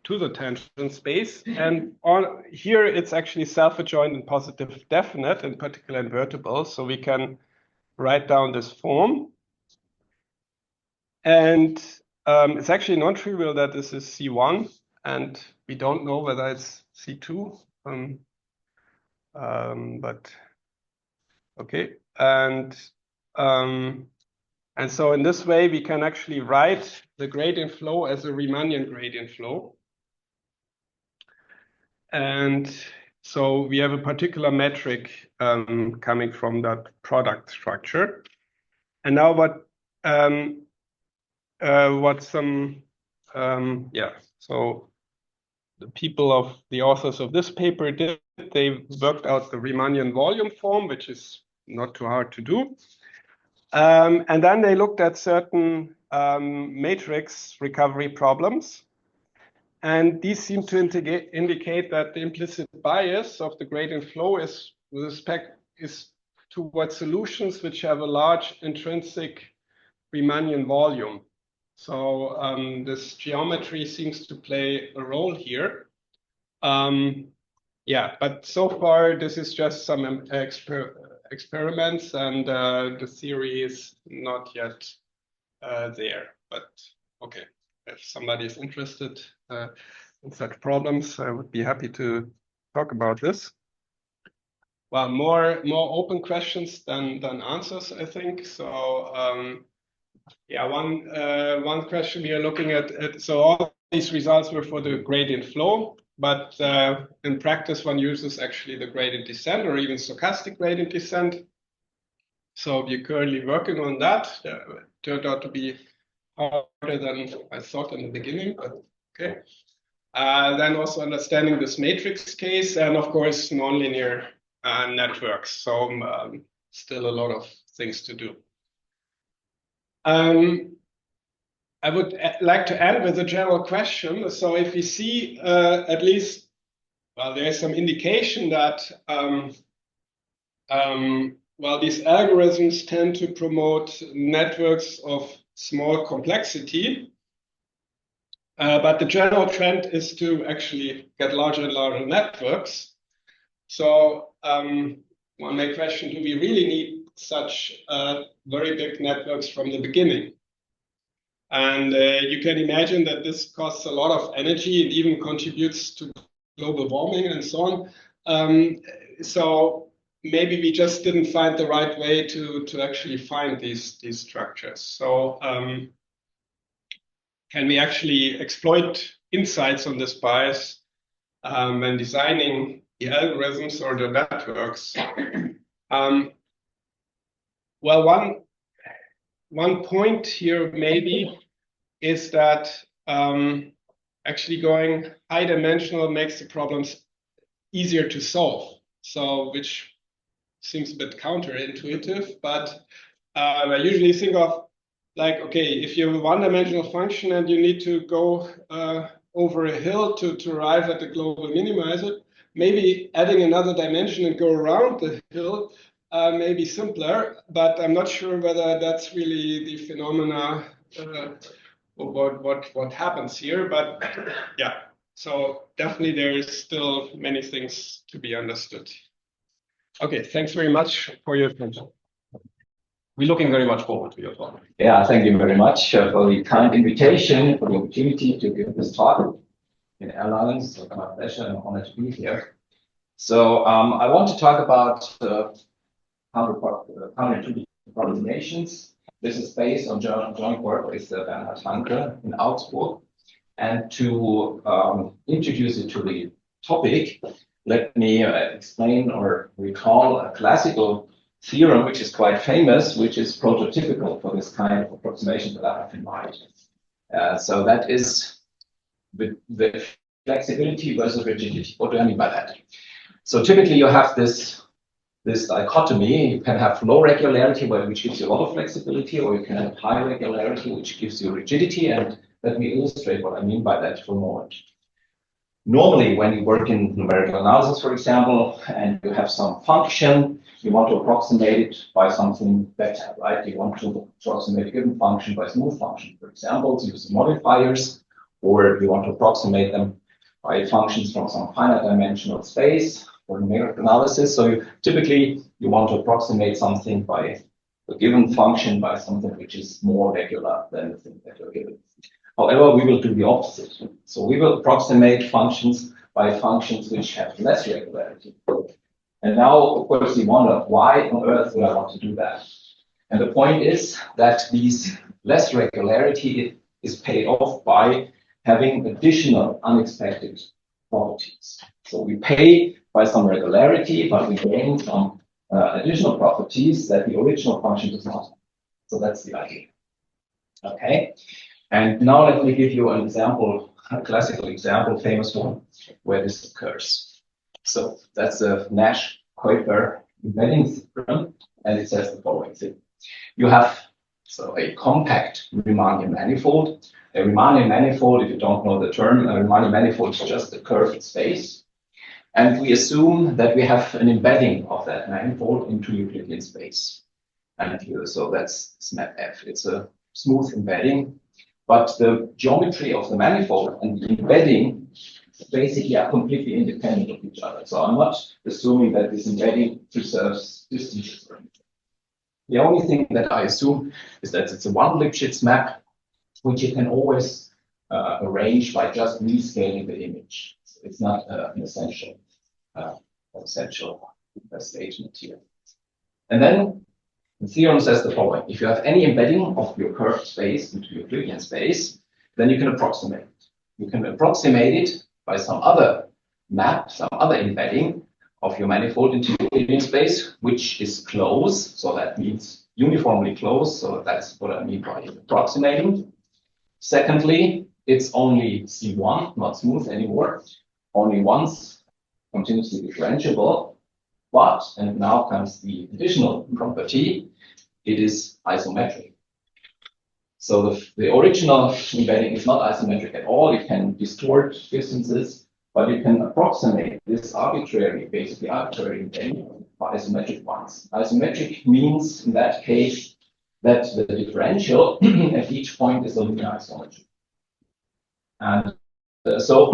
to the tangent space. And on here, it's actually self-adjoint and positive definite, in particular invertible. So we can write down this form. And it's actually non-trivial that this is C1, and we don't know whether it's C2. But okay, and so in this way we can actually write the gradient flow as a Riemannian gradient flow, and so we have a particular metric coming from that product structure. And now so the people of the authors of this paper did, they worked out the Riemannian volume form, which is not too hard to do. And then they looked at certain matrix recovery problems. And these seem to indicate that the implicit bias of the gradient flow is towards solutions which have a large intrinsic Riemannian volume. So this geometry seems to play a role here. Yeah, but so far this is just some experiments, and the theory is not yet there. But okay, if somebody is interested in such problems, I would be happy to talk about this. Well, more open questions than answers, I think. So yeah, one question we are looking at. So all these results were for the gradient flow, but in practice one uses actually the gradient descent or even stochastic gradient descent. So we're currently working on that. It turned out to be harder than I thought in the beginning, but okay. Then also understanding this matrix case, and of course nonlinear networks. So still a lot of things to do. I would like to end with a general question. So if we see at least, well, there's some indication that well, these algorithms tend to promote networks of small complexity, but the general trend is to actually get larger and larger networks. So one may question, do we really need such very big networks from the beginning? And you can imagine that this costs a lot of energy and even contributes to global warming and so on. So maybe we just didn't find the right way to actually find these structures. So can we actually exploit insights on this bias when designing the algorithms or the networks? Well, one point here maybe is that actually going high dimensional makes the problems easier to solve. So which seems a bit counterintuitive, but I usually think of like, okay, if you have a one-dimensional function and you need to go over a hill to arrive at the global minimizer, maybe adding another dimension and go around the hill may be simpler, but I'm not sure whether that's really the phenomena what happens here. But yeah, so definitely there is still many things to be understood. Okay, thanks very much for your attention. We're looking very much forward to your talk. Yeah, thank you very much for the kind invitation, for the opportunity to give this talk in Erlangen. So it's my pleasure and honor to be here. So I want to talk about counterintuitive approximations. This is based on joint work with Bernhard Hanke in Augsburg. And to introduce you to the topic, let me explain or recall a classical theorem which is quite famous, which is prototypical for this kind of approximation that I have in mind. So that is the flexibility versus rigidity. What do I mean by that? So typically you have this dichotomy. You can have low regularity, which gives you a lot of flexibility, or you can have high regularity, which gives you rigidity. And let me illustrate what I mean by that for a moment. Normally, when you work in numerical analysis, for example, and you have some function, you want to approximate it by something better, right? You want to approximate a given function by smooth function, for example, using modifiers, or you want to approximate them by functions from some finite dimensional space for numerical analysis. So typically, you want to approximate something by a given function by something which is more regular than the thing that you're given. However, we will do the opposite. So we will approximate functions by functions which have less regularity. And now, of course, you wonder, why on earth do I want to do that? And the point is that these less regularity is paid off by having additional unexpected properties. So we pay by some regularity, but we gain some additional properties that the original function does not have. So that's the idea. Okay. And now let me give you an example, a classical example, famous one, where this occurs. So that's a Nash-Kuiper embedding theorem, and it says the following thing. You have a compact Riemannian manifold. A Riemannian manifold, if you don't know the term, a Riemannian manifold is just a curved space. And we assume that we have an embedding of that manifold into Euclidean space. And so that's this map F. It's a smooth embedding. But the geometry of the manifold and the embedding basically are completely independent of each other. So I'm not assuming that this embedding preserves distances or anything. The only thing that I assume is that it's a one Lipschitz map, which you can always arrange by just rescaling the image. So it's not an essential statement here. And then the theorem says the following. If you have any embedding of your curved space into Euclidean space, then you can approximate it. You can approximate it by some other map, some other embedding of your manifold into Euclidean space, which is closed. So that means uniformly closed. So that's what I mean by approximating. Secondly, it's only C1, not smooth anymore. Only once continuously differentiable. But, and now comes the additional property, it is isometric. So the original embedding is not isometric at all. It can distort distances, but you can approximate this basically arbitrary embedding by isometric ones. Isometric means, in that case, that the differential at each point is a linear isometry. And so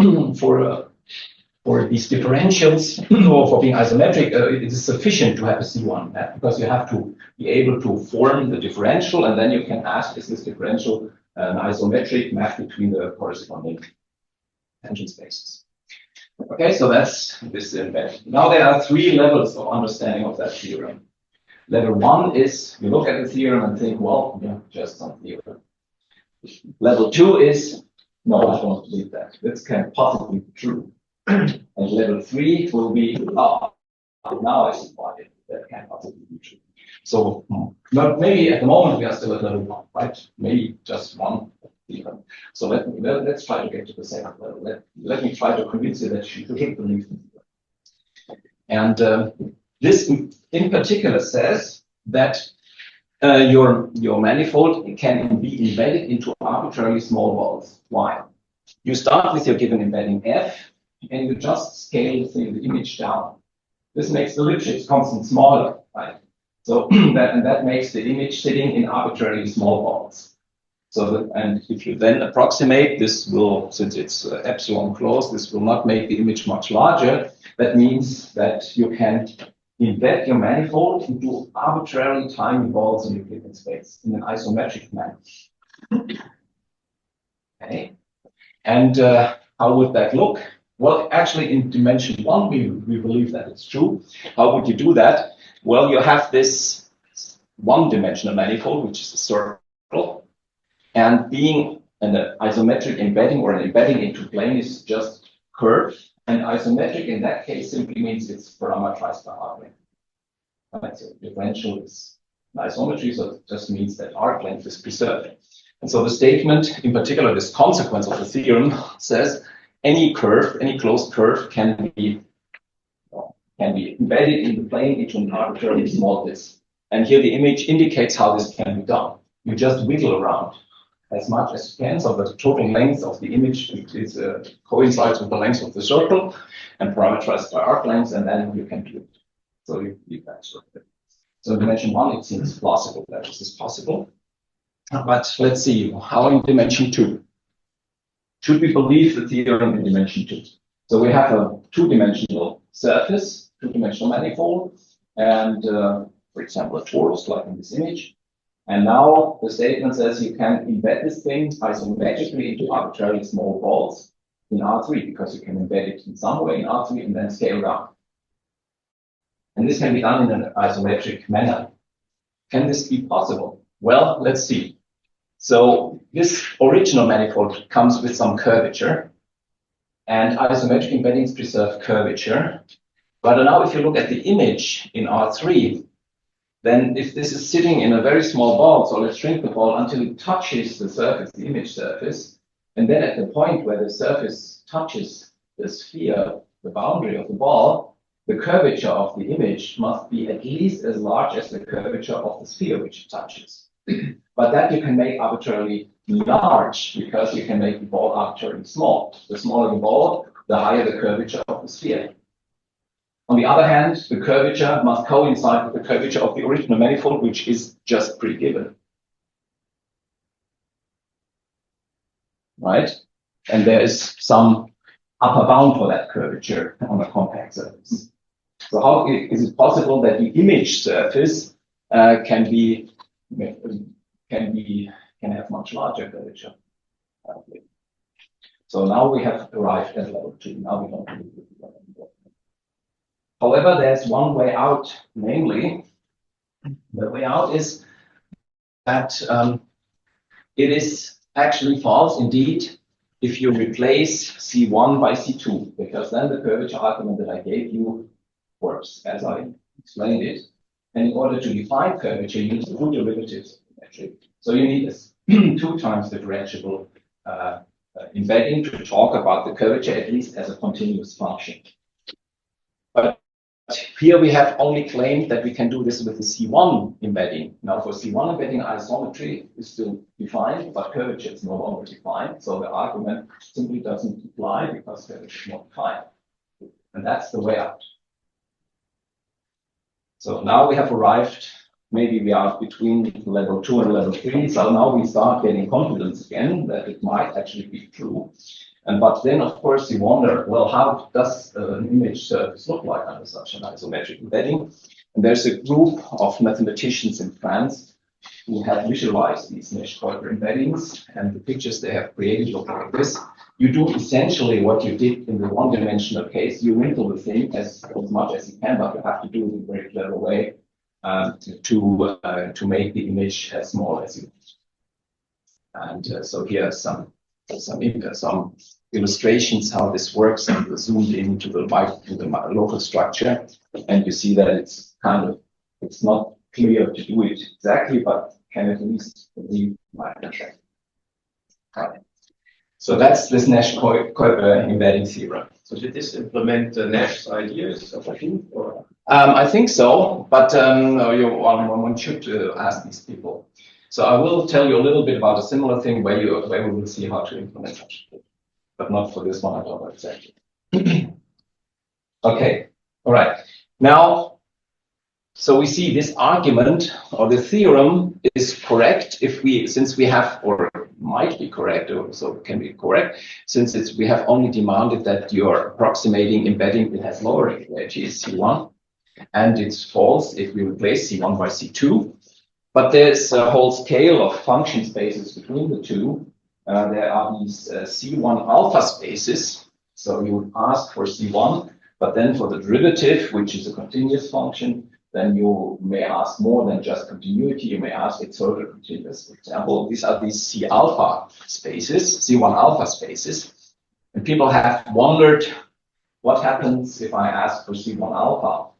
for these differentials, or for being isometric, it is sufficient to have a C1 map, because you have to be able to form the differential, and then you can ask, is this differential an isometric map between the corresponding tangent spaces? Okay, so that's this embedding. Now there are three levels of understanding of that theorem. Level one is you look at the theorem and think, well, yeah, just some theorem. Level two is, no, I don't believe that. This can't possibly be true. And level three will be, now I see why that can't possibly be true. So maybe at the moment we are still at level one, right? Maybe just one theorem. So let's try to get to the second level. Let me try to convince you that you should believe in it. And this in particular says that your manifold can be embedded into arbitrarily small walls. Why? You start with your given embedding F, and you just scale the image down. This makes the Lipschitz constant smaller, right? So that makes the image sitting in arbitrarily small balls. So and if you then approximate, this will, since it's epsilon closed, this will not make the image much larger. That means that you can embed your manifold into arbitrarily tiny balls in Euclidean space in an isometric manner. Okay, and how would that look? Well, actually, in dimension one, we believe that it's true. How would you do that? Well, you have this one-dimensional manifold, which is a circle, and being an isometric embedding or an embedding into plane is just curved, and isometric in that case simply means it's parametrized by arc length. Right? So differential is an isometry, so it just means that arc length is preserved. And so the statement, in particular, this consequence of the theorem, says any curve, any closed curve can be embedded in the plane into an arbitrarily small disk. And here the image indicates how this can be done. You just wiggle around as much as you can, so the total length of the image is coincides with the length of the circle, and parameterized by arc length, and then you can do it. So you that sort of thing. So in dimension 1, it seems plausible that this is possible. But let's see, how in dimension 2? Should we believe the theorem in dimension 2? So we have a two-dimensional surface, two-dimensional manifold, and for example, a torus like in this image. And now the statement says you can embed this thing isometrically into arbitrarily small balls in R3, because you can embed it in some way in R3 and then scale down. And this can be done in an isometric manner. Can this be possible? Well, let's see. So this original manifold comes with some curvature, and isometric embeddings preserve curvature. But now if you look at the image in R3, then if this is sitting in a very small ball, so let's shrink the ball until it touches the surface, the image surface, and then at the point where the surface touches the sphere, the boundary of the ball, the curvature of the image must be at least as large as the curvature of the sphere which it touches. But that you can make arbitrarily large, because you can make the ball arbitrarily small. The smaller the ball, the higher the curvature of the sphere. On the other hand, the curvature must coincide with the curvature of the original manifold, which is just pre-given. Right? And there is some upper bound for that curvature on a compact surface. So how is it possible that the image surface can have much larger curvature? So now we have arrived at level 2. Now we don't need it anymore. However, there's one way out, namely, the way out is that it is actually false indeed if you replace C1 by C2, because then the curvature argument that I gave you works as I explained it. And in order to define curvature, you need two derivatives. So you need a 2 times differentiable embedding to talk about the curvature, at least as a continuous function. But here we have only claimed that we can do this with the C1 embedding. Now for C1 embedding, isometry is still defined, but curvature is no longer defined. So the argument simply doesn't apply because curvature is not defined. And that's the way out. So now we have arrived, maybe we are between level 2 and level 3. So now we start getting confidence again that it might actually be true. But then, of course, you wonder, well, how does an image surface look like under such an isometric embedding? And there's a group of mathematicians in France who have visualized these Nash-Kuiper embeddings, and the pictures they have created look like this. You do essentially what you did in the one-dimensional case. You wrinkle the thing as much as you can, but you have to do it in a very clever way to make the image as small as you want. And so here are some illustrations how this works, and zoomed into the local structure, and you see that it's not clear to do it exactly, but can at least leave my contract. Right. So that's this Nash-Kuiper embedding theorem. So did this implement Nash's ideas of a group, or? I think so, but one should ask these people. So I will tell you a little bit about a similar thing where we will see how to implement such a thing, but not for this one. I don't know exactly. Okay, all right. Now, so we see this argument or the theorem is correct since we have, or might be correct, or so can be correct, since we have only demanded that your approximating embedding it has lower regularity is C1, and it's false if we replace C1 by C2. But there's a whole scale of function spaces between the two. There are these C1 alpha spaces. So you would ask for C1, but then for the derivative, which is a continuous function, then you may ask more than just continuity. You may ask it's further continuous. For example, these are these C alpha spaces, C1 alpha spaces. And people have wondered what happens if I ask for C1 alpha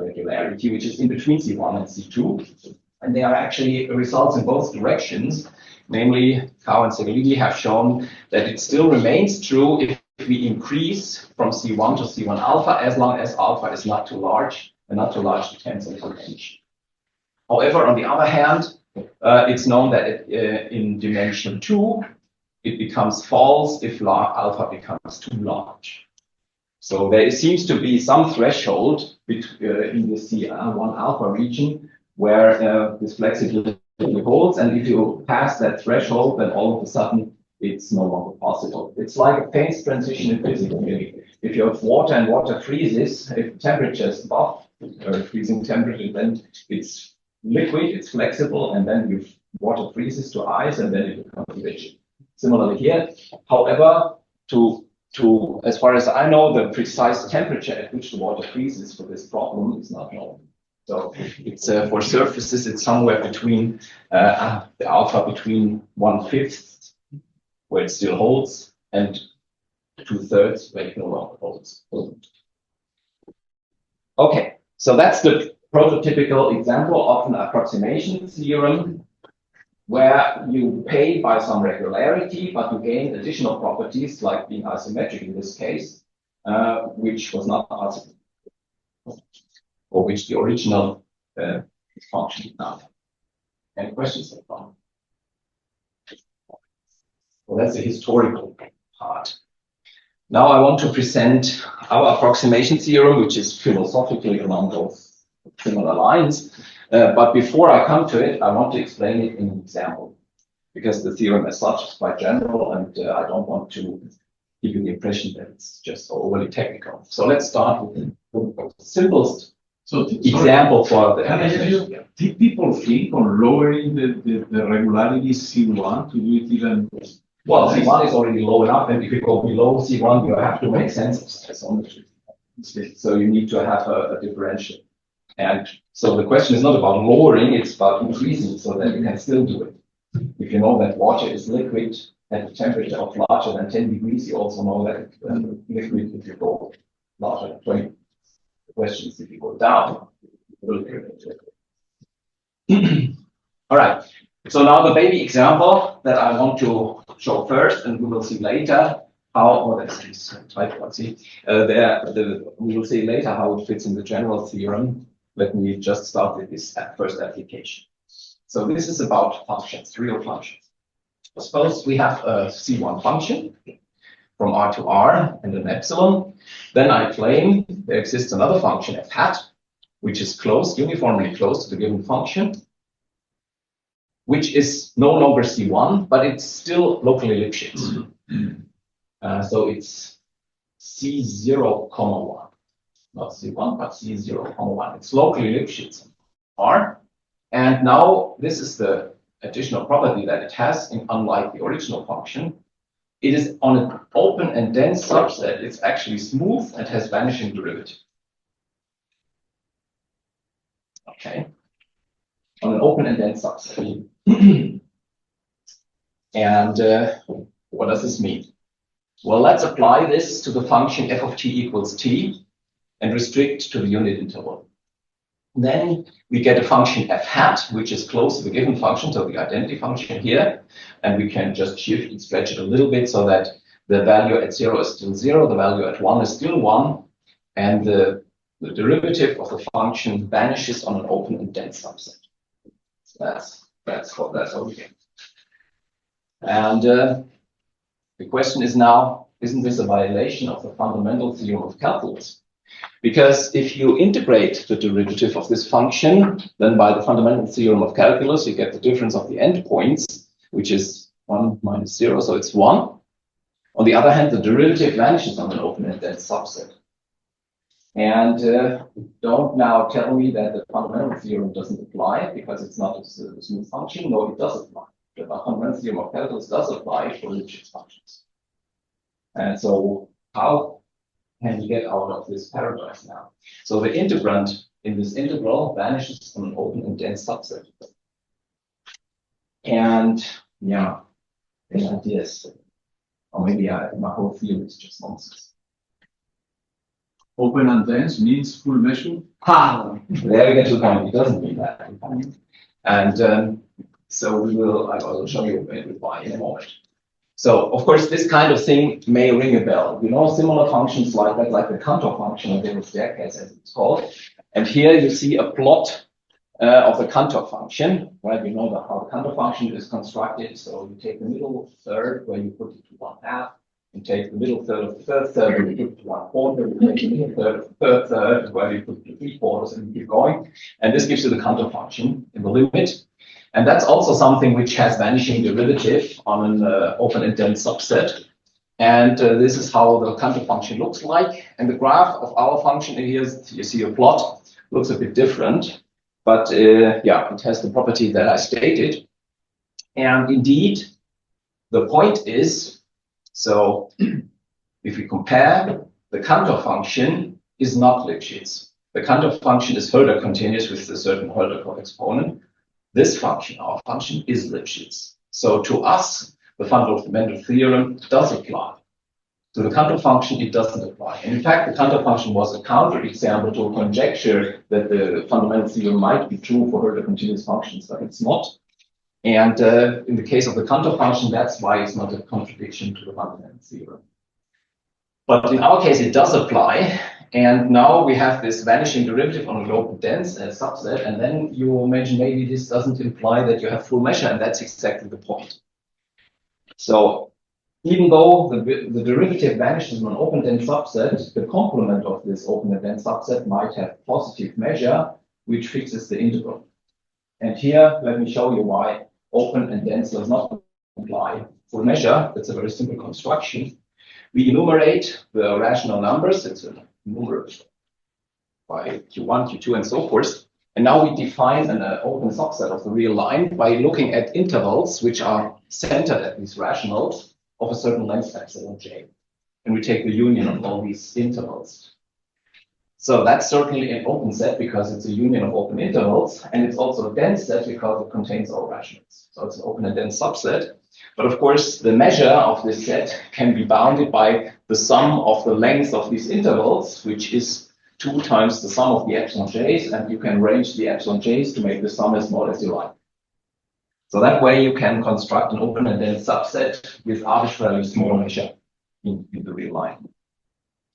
regularity, which is in between C1 and C2. And there are actually results in both directions. Namely, Kao and Segalini have shown that it still remains true if we increase from C1 to C1 alpha, as long as alpha is not too large, and not too large to cancel convention. However, on the other hand, it's known that in dimension 2, it becomes false if alpha becomes too large. So there seems to be some threshold in the C1 alpha region where this flexibility holds, and if you pass that threshold, then all of a sudden it's no longer possible. It's like a phase transition in physics. If you have water and water freezes, if temperature is above freezing temperature, then it's liquid, it's flexible, and then if water freezes to ice, and then it becomes rigid. Similarly here, however, as far as I know, the precise temperature at which the water freezes for this problem is not known. So it's for surfaces, it's somewhere between the alpha between 1/5, where it still holds, and 2/3, where it no longer holds. Okay, so that's the prototypical example of an approximation theorem where you pay by some regularity, but you gain additional properties like being isometric in this case, which was not possible, or which the original function did not. Any questions so far? Well, that's the historical part. Now I want to present our approximation theorem, which is philosophically along those similar lines. But before I come to it, I want to explain it in an example, because the theorem as such is quite general, and I don't want to give you the impression that it's just overly technical. So let's start with the simplest example for the. Did people think on lowering the regularity C1 to do it even? Well, C1 is already low enough, and if you go below C1, you have to make sense of isometry. So you need to have a differential. And so the question is not about lowering, it's about increasing so that you can still do it. If you know that water is liquid at a temperature of larger than 10 degrees, you also know that liquid if you go larger than 20. The question is if you go down. All right. So now the baby example that I want to show first, and we will see later how, we will see later how it fits in the general theorem. Let me just start with this first application. So this is about functions, real functions. Suppose we have a C1 function from R to R and an epsilon. Then I claim there exists another function f hat, which is close, uniformly close to the given function, which is no longer C1, but it's still locally Lipschitz. So it's C0, 1. Not C1, but C0, 1. It's locally Lipschitz R. And now this is the additional property that it has, unlike the original function. It is on an open and dense subset. It's actually smooth and has vanishing derivative. Okay. On an open and dense subset. And what does this mean? Well, let's apply this to the function f of t equals t and restrict to the unit interval. Then we get a function f hat, which is close to the given function, so the identity function here. And we can just shift and stretch it a little bit so that the value at 0 is still 0, the value at 1 is still 1, and the derivative of the function vanishes on an open and dense subset. That's what we get. And the question is now, isn't this a violation of the fundamental theorem of calculus? Because if you integrate the derivative of this function, then by the fundamental theorem of calculus, you get the difference of the endpoints, which is 1 minus 0, so it's 1. On the other hand, the derivative vanishes on an open and dense subset. And don't now tell me that the fundamental theorem doesn't apply because it's not a smooth function. No, it does apply. The fundamental theorem of calculus does apply for Lipschitz functions. And so how can we get out of this paradox now? So the integrand in this integral vanishes on an open and dense subset. And yeah, the idea is, or maybe my whole theory is just nonsense. Open and dense means full measure? There we get to the point. It doesn't mean that. And so I will show you why in a moment. So, of course, this kind of thing may ring a bell. You know, similar functions like that, like the Cantor function of the staircase, as it's called. And here you see a plot of the Cantor function, right? You know how the Cantor function is constructed. So you take the middle third where you put it to 1/2, you take the middle third of the third third where you put it to 1/4, you take the middle third of the third third where you put it to 3/4, and you keep going. And this gives you the Cantor function in the limit. And that's also something which has vanishing derivative on an open and dense subset. And this is how the Cantor function looks like. And the graph of our function here, you see a plot, looks a bit different. But yeah, it has the property that I stated. And indeed, the point is, so if we compare, the Cantor function is not Lipschitz. The Cantor function is Holger continuous with a certain Holger co-exponent. This function, our function, is Lipschitz. So to us, the fundamental theorem does apply. To the Cantor function, it doesn't apply. And in fact, the Cantor function was a counterexample to a conjecture that the fundamental theorem might be true for Holger continuous functions, but it's not. And in the case of the Cantor function, that's why it's not a contradiction to the fundamental theorem. But in our case, it does apply. And now we have this vanishing derivative on a local dense subset. And then you imagine maybe this doesn't imply that you have full measure. And that's exactly the point. So even though the derivative vanishes on an open dense subset, the complement of this open and dense subset might have positive measure, which fixes the integral. And here, let me show you why open and dense does not imply full measure. That's a very simple construction. We enumerate the rational numbers. It's a number by Q1, Q2, and so forth. And now we define an open subset of the real line by looking at intervals which are centered at these rationals of a certain length epsilon j. And we take the union of all these intervals. So that's certainly an open set because it's a union of open intervals. And it's also a dense set because it contains all rationals. So it's an open and dense subset. But of course, the measure of this set can be bounded by the sum of the length of these intervals, which is 2 times the sum of the epsilon j's, and you can range the epsilon j's to make the sum as small as you like. So that way you can construct an open and dense subset with arbitrarily small measure in the real line.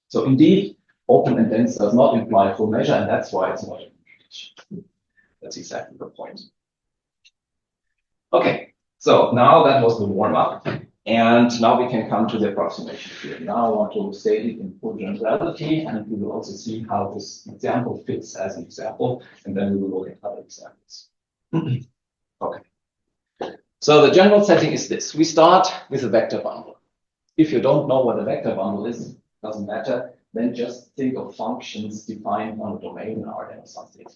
So indeed, open and dense does not imply full measure, and that's why it's not a contradiction. That's exactly the point. Okay, so now that was the warm-up. And now we can come to the approximation theory. Now I want to state it in full generality, and we will also see how this example fits as an example, and then we will look at other examples. Okay. So the general setting is this. We start with a vector bundle. If you don't know what a vector bundle is, doesn't matter, then just think of functions defined on a domain in Rn or something.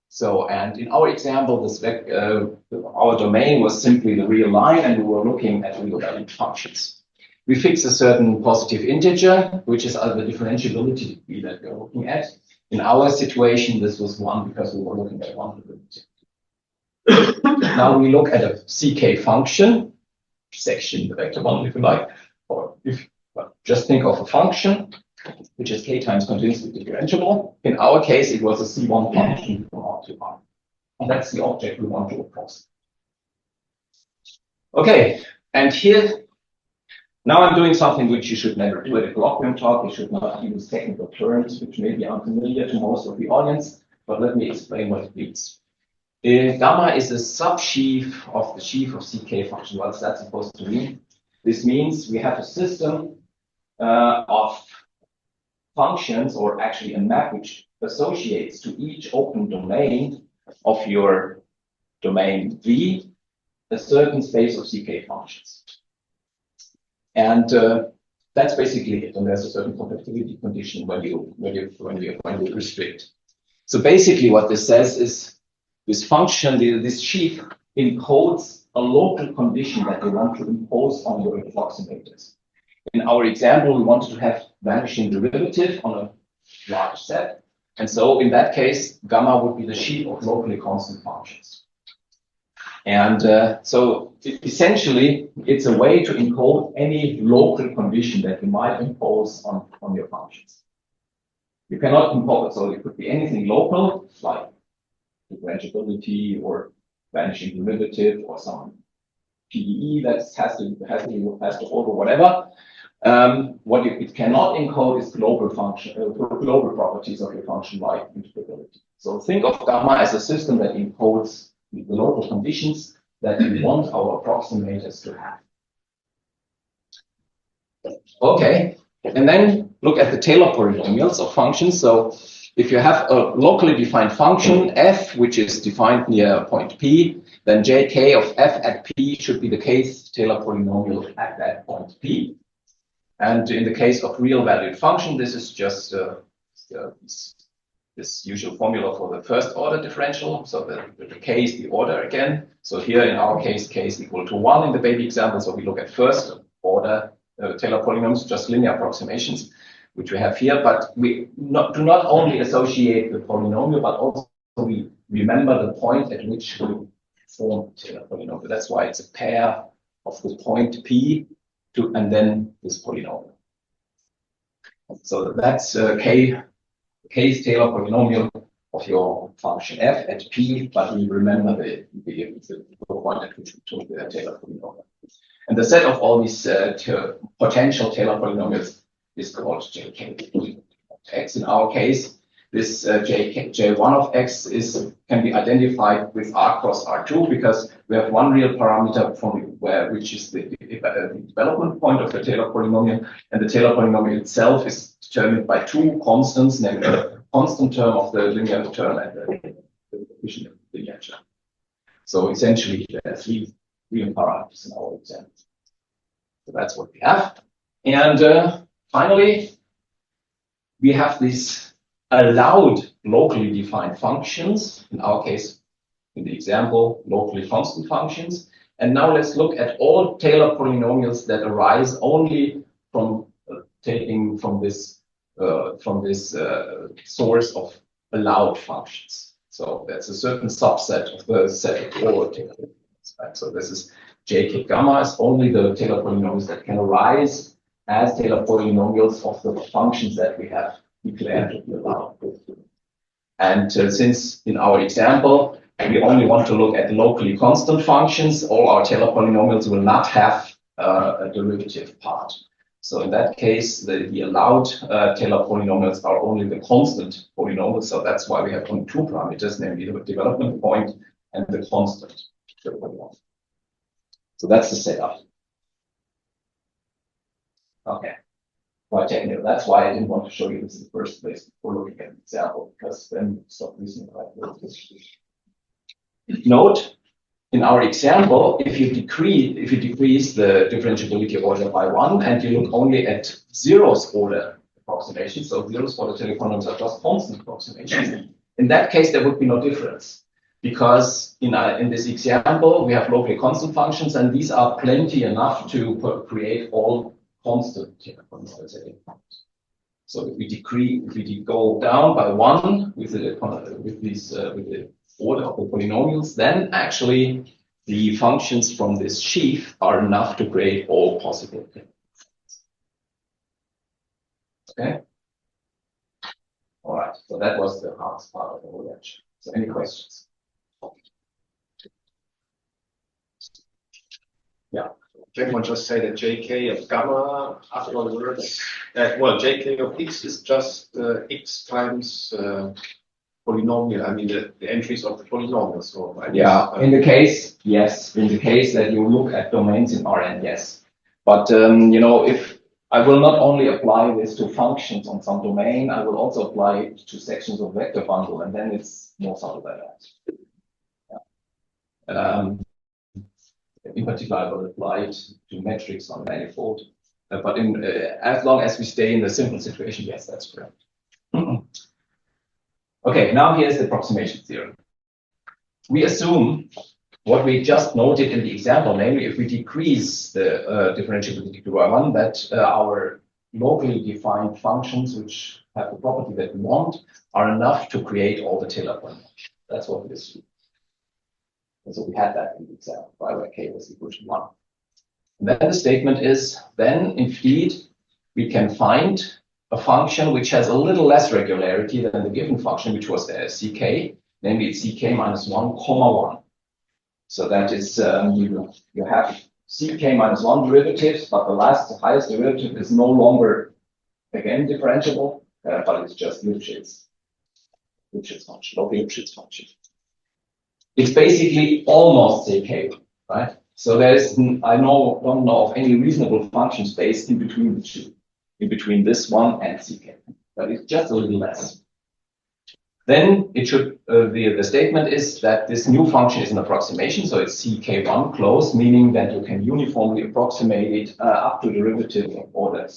So, and in our example, this our domain was simply the real line, and we were looking at real valued functions. We fix a certain positive integer, which is the differentiability degree that we're looking at. In our situation, this was 1 because we were looking at 1 derivative. Now we look at a CK function, section the vector bundle if you like, or if well, just think of a function which is k times continuously differentiable. In our case, it was a C1 function from R to R. And that's the object we want to approximate. Okay, and here, now I'm doing something which you should never do at a colloquium talk. You should not use technical terms, which may be unfamiliar to most of the audience, but let me explain what it means. Gamma is a subsheaf of the sheaf of CK function. What's that supposed to mean? This means we have a system of functions, or actually a map which associates to each open domain of your domain V a certain space of CK functions. And that's basically it. And there's a certain compatibility condition when you restrict. So basically what this says is this function, this sheaf encodes a local condition that we want to impose on your approximators. In our example, we wanted to have vanishing derivative on a large set. And so in that case, gamma would be the sheaf of locally constant functions. And so essentially, it's a way to encode any local condition that you might impose on your functions. You cannot impose, so it could be anything local, like differentiability or vanishing derivative or some PDE that has to hold or whatever. What it cannot encode is global properties of your function like mutability. So think of gamma as a system that encodes the local conditions that we want our approximators to have. Okay, and then look at the Taylor polynomials of functions. So if you have a locally defined function f, which is defined near a point P, then jk of f at P should be the case Taylor polynomial at that point P. And in the case of real valued function, this is just this usual formula for the first order differential. So the k is the order again. So here in our case, k is equal to 1 in the baby example. So we look at first order Taylor polynomials, just linear approximations, which we have here. But we do not only associate the polynomial, but also we remember the point at which we form Taylor polynomial. That's why it's a pair of the point P and then this polynomial. So that's K's Taylor polynomial of your function f at P, but we remember the point at which we took the Taylor polynomial. And the set of all these potential Taylor polynomials is called jk x. In our case, this j1 of x can be identified with r cross r2 because we have one real parameter which is the development point of the Taylor polynomial, and the Taylor polynomial itself is determined by two constants, namely the constant term of the linear term and the coefficient of the linear term. So essentially, there are three real parameters in our example. So that's what we have. And finally, we have these allowed locally defined functions, in our case, in the example, locally constant functions. And now let's look at all Taylor polynomials that arise only from taking from this source of allowed functions. So that's a certain subset of the set of all Taylor polynomials. Right? So this is jk gamma is only the Taylor polynomials that can arise as Taylor polynomials of the functions that we have declared to be allowed. And since in our example, we only want to look at locally constant functions, all our Taylor polynomials will not have a derivative part. So in that case, the allowed Taylor polynomials are only the constant polynomials. So that's why we have only two parameters, namely the development point and the constant polynomial. So that's the setup. Okay. Quite technical. That's why I didn't want to show you this in the first place before looking at an example, because then you stop listening right away. Note, in our example, if you decrease the differentiability order by 1 and you look only at zeros order approximations, so zeros order Taylor polynomials are just constant approximations, in that case there would be no difference. Because in this example, we have locally constant functions, and these are plenty enough to create all constant Taylor polynomials at any point. So if we go down by 1 with the order of the polynomials, then actually the functions from this sheaf are enough to create all possible things. Okay. All right. So that was the hardest part of the whole lecture. So any questions? Yeah. Can one just say that jk of gamma afterwards, well, jk of x is just x times polynomial, I mean the entries of the polynomial. So I guess, in the case, yes. In the case that you look at domains in Rn, yes. But you know, if I will not only apply this to functions on some domain, I will also apply it to sections of vector bundle, and then it's more subtle than that. Yeah. In particular, I will apply it to metrics on manifold. But as long as we stay in the simple situation, yes, that's correct. Okay, now here's the approximation theorem. We assume what we just noted in the example, namely if we decrease the differentiability to y1, that our locally defined functions, which have the property that we want, are enough to create all the Taylor polynomials. That's what we assume. And so we had that in the example, where k was equal to 1. And then the statement is, then indeed, we can find a function which has a little less regularity than the given function, which was ck, namely it's ck minus 1, 1. So that is, you have ck minus 1 derivatives, but the highest derivative is no longer, again, differentiable, but it's just Lipschitz function, local Lipschitz function. It's basically almost ck, right? So I don't know of any reasonable function space in between the two, in between this one and ck, but it's just a little less. Then it should, the statement is that this new function is an approximation, so it's ck1 closed, meaning that you can uniformly approximate it up to derivative of order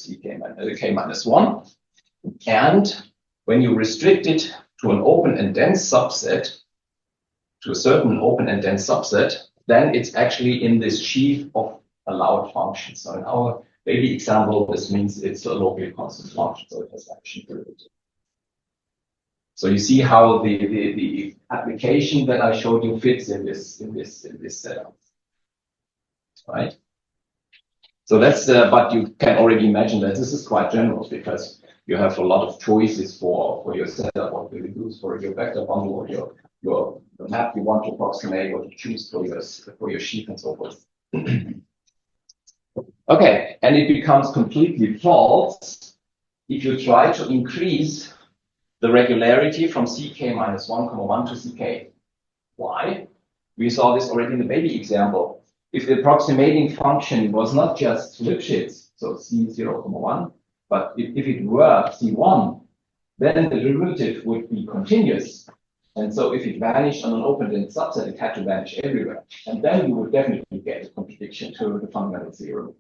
k minus 1. And when you restrict it to an open and dense subset, to a certain open and dense subset, then it's actually in this sheaf of allowed functions. So in our baby example, this means it's a locally constant function, so it has action derivative. So you see how the application that I showed you fits in this setup, right? So that's but you can already imagine that this is quite general because you have a lot of choices for your setup, what you use for your vector bundle or your map you want to approximate, what to choose for your sheaf and so forth. Okay, and it becomes completely false if you try to increase the regularity from ck minus 1,1 to ck. Why? We saw this already in the baby example. If the approximating function was not just Lipschitz, so c0,1, but if it were c1, then the derivative would be continuous. And so if it vanished on an open-ended subset, it had to vanish everywhere. And then you would definitely get a contradiction to the fundamental theorem.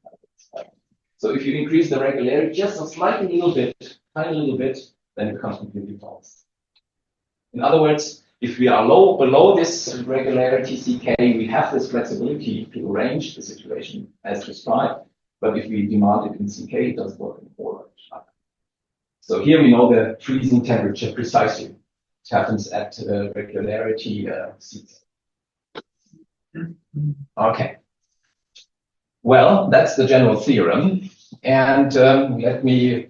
So if you increase the regularity just a slightly little bit, tiny little bit, then it becomes completely false. In other words, if we are below this regularity ck, we have this flexibility to arrange the situation as described. But if we demand it in ck, it doesn't work in forward. So here we know the freezing temperature precisely. It happens at regularity ck. Okay. Well, that's the general theorem. And let me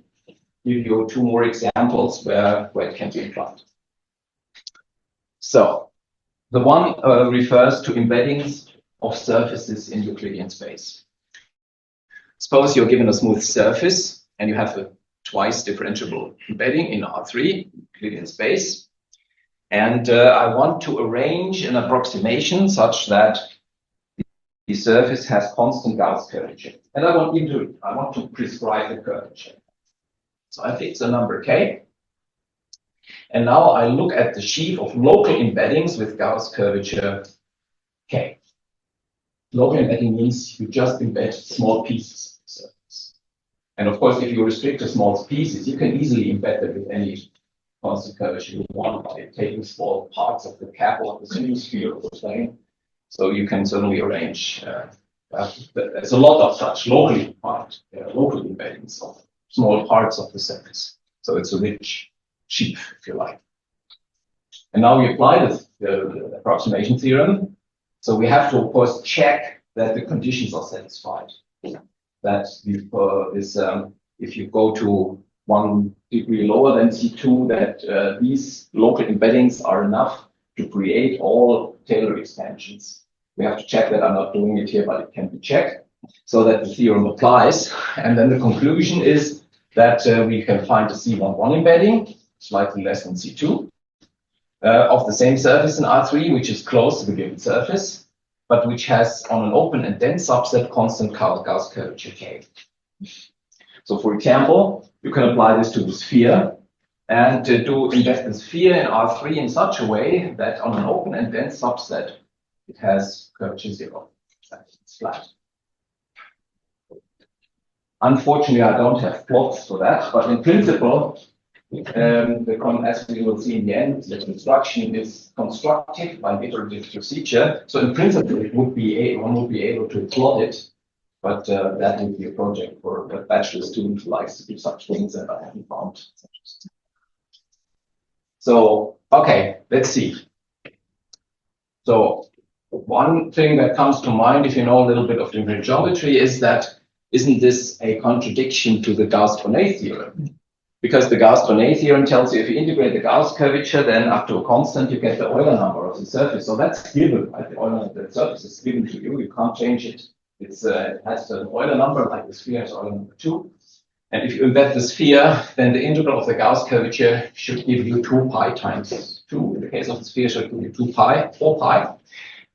give you two more examples where it can be applied. So the one refers to embeddings of surfaces in Euclidean space. Suppose you're given a smooth surface and you have a twice differentiable embedding in R3 Euclidean space. And I want to arrange an approximation such that the surface has constant Gauss curvature. And I want to prescribe the curvature. So I fix a number k. And now I look at the sheaf of local embeddings with Gauss curvature k. Local embedding means you just embed small pieces of the surface. And of course, if you restrict to small pieces, you can easily embed them with any constant curvature you want by taking small parts of the cap or the single of the plane. So you can certainly arrange. There's a lot of such local embeddings of small parts of the surface. So it's a rich sheaf, if you like. And now we apply the approximation theorem. So we have to, of course, check that the conditions are satisfied. That if you go to 1 degree lower than C2, that these local embeddings are enough to create all Taylor expansions. We have to check that. I'm not doing it here, but it can be checked so that the theorem applies. And then the conclusion is that we can find a C11 embedding, slightly less than C2, of the same surface in R3, which is close to the given surface, but which has on an open and dense subset constant Gauss curvature k. So for example, you can apply this to the sphere and embed the sphere in R3 in such a way that on an open and dense subset, it has curvature 0. It's flat. Unfortunately, I don't have plots for that, but in principle, as we will see in the end, the construction is constructed by an iterative procedure. So in principle, one would be able to plot it, but that would be a project for a bachelor student who likes to do such things, and I haven't found such. So, okay, let's see. So one thing that comes to mind, if you know a little bit of linear geometry, is that isn't this a contradiction to the Gauss-Bonnet theorem? Because the Gauss-Bonnet theorem tells you if you integrate the Gauss curvature, then up to a constant, you get the Euler number of the surface. So that's given, right? The Euler, the surface is given to you. You can't change it it has an Euler number, like the sphere has Euler number 2. And if you embed the sphere, then the integral of the Gauss curvature should give you 2 pi times 2. In the case of the sphere, should give you 2 pi, 4 pi.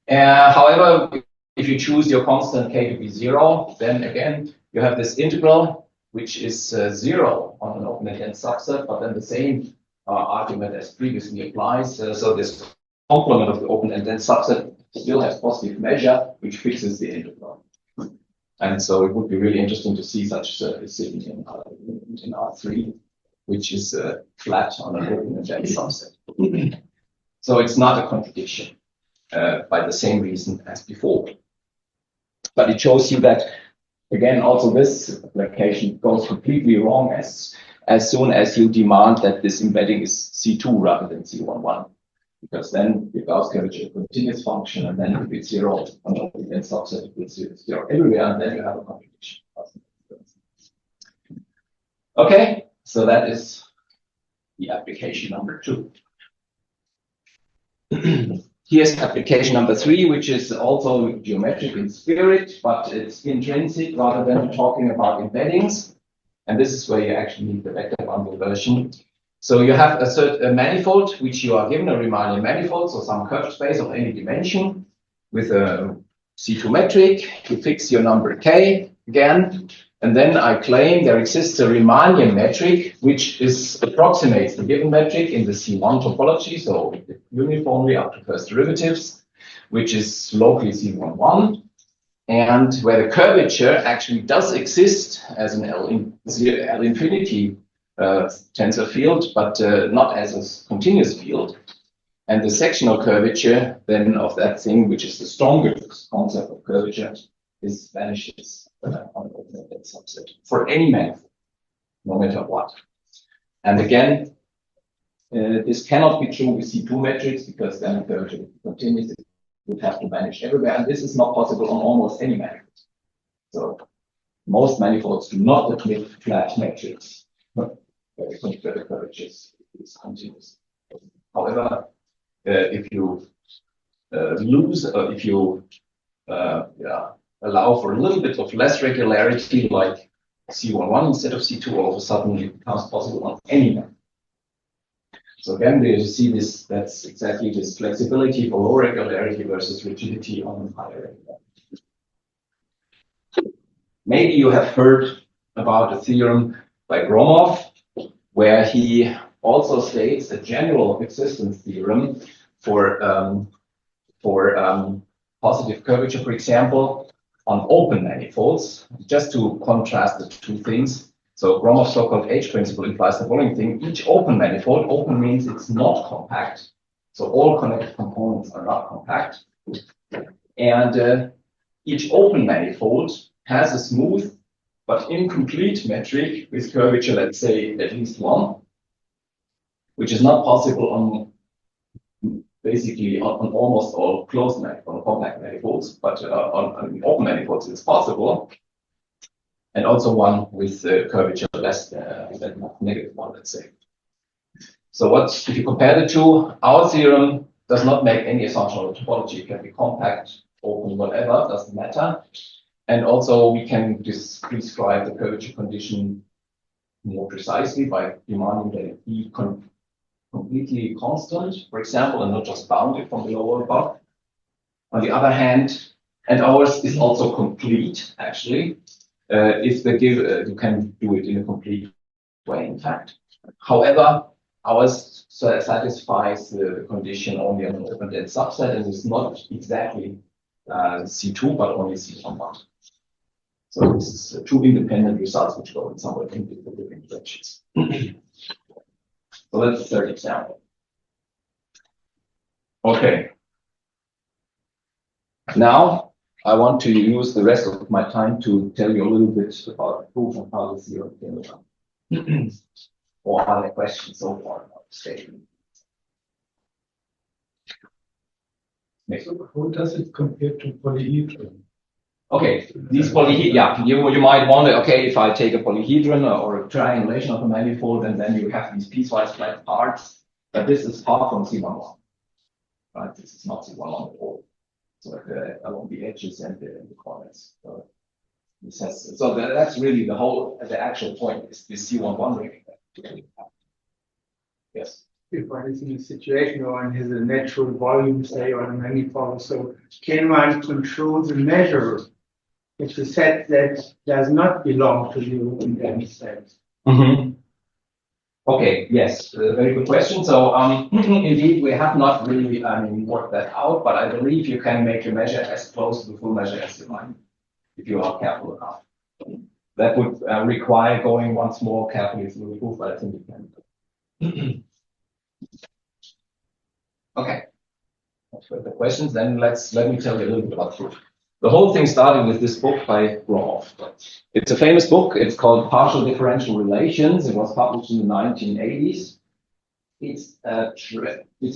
However, if you choose your constant k to be 0, then again, you have this integral, which is 0 on an open-ended subset, but then the same argument as previously applies. So this complement of the open-ended subset still has positive measure, which fixes the integral. And so it would be really interesting to see such surface sitting in R3, which is flat on an open-ended subset. So it's not a contradiction by the same reason as before. But it shows you that, again, also this application goes completely wrong as soon as you demand that this embedding is C2 rather than C11. Because then the Gauss curvature is a continuous function, and then if it's 0 on the open-ended subset, it will 0 everywhere, and then you have a contradiction. Okay, so that is the application number 2. Here's application number 3, which is also geometric in spirit, but it's intrinsic rather than talking about embeddings. And this is where you actually need the vector bundle version. So you have a manifold, which you are given, a Riemannian manifold, so some curved space of any dimension with a C2 metric. You fix your number k again, and then I claim there exists a Riemannian metric, which approximates the given metric in the C1 topology, so uniformly up to first derivatives, which is locally C11, and where the curvature actually does exist as an L infinity tensor field, but not as a continuous field. And the sectional curvature then of that thing, which is the strongest concept of curvature, vanishes on an open-ended subset for any manifold, no matter what. And again, this cannot be true with C2 metrics because then the curvature would be continuous. It would have to vanish everywhere, and this is not possible on almost any manifold. So most manifolds do not admit flat metrics. The curvature is continuous. However, if you allow for a little bit of less regularity, like C11 instead of C2, all of a sudden it becomes possible on any manifold. So again, there you see this. That's exactly this flexibility for low regularity versus rigidity on higher regularity. Maybe you have heard about a theorem by Gromov, where he also states a general existence theorem for positive curvature, for example, on open manifolds. Just to contrast the two things. So Gromov's so-called H principle implies the following thing: each open manifold, open means it's not compact, so all connected components are not compact, and each open manifold has a smooth but incomplete metric with curvature, let's say, at least 1, which is not possible on basically on almost all closed manifolds, on compact manifolds, but on open manifolds it's possible. And also one with curvature less than -1, let's say. So if you compare the two, our theorem does not make any assumption on topology. It can be compact, open, whatever, doesn't matter. And also we can prescribe the curvature condition more precisely by demanding that it be completely constant, for example, and not just bounded from below or above. On the other hand, and ours is also complete, actually. If they give, you can do it in a complete way, in fact. However, ours satisfies the condition only on an open-ended subset and is not exactly C2, but only C11. So this is two independent results which go in somewhat different directions. So that's the third example. Okay. Now, I want to use the rest of my time to tell you a little bit about the proof and how the theorem came about. Or are there questions so far about the statement? Next. How does it compare to polyhedron? Okay, these polyhedron, yeah, you might wonder, okay, if I take a polyhedron or a triangulation of a manifold, and then you have these piecewise flat parts, but this is far from C11, right? This is not C11 at all. so along the edges and the corners. So that's really the actual point is the C11 ring. Yes. If one is in a situation where one has a natural volume, say, on a manifold, so can one control the measure if the set that does not belong to you in any set? Okay, yes, very good question. So indeed, we have not really worked that out, but I believe you can make your measure as close to the full measure as you like, if you are careful enough. That would require going once more carefully through the proof, but I think you can. Okay. That's for the questions. Then let me tell you a little bit about proof. The whole thing started with this book by Prof. It's a famous book. It's called Partial Differential Relations. It was published in the 1980s. It's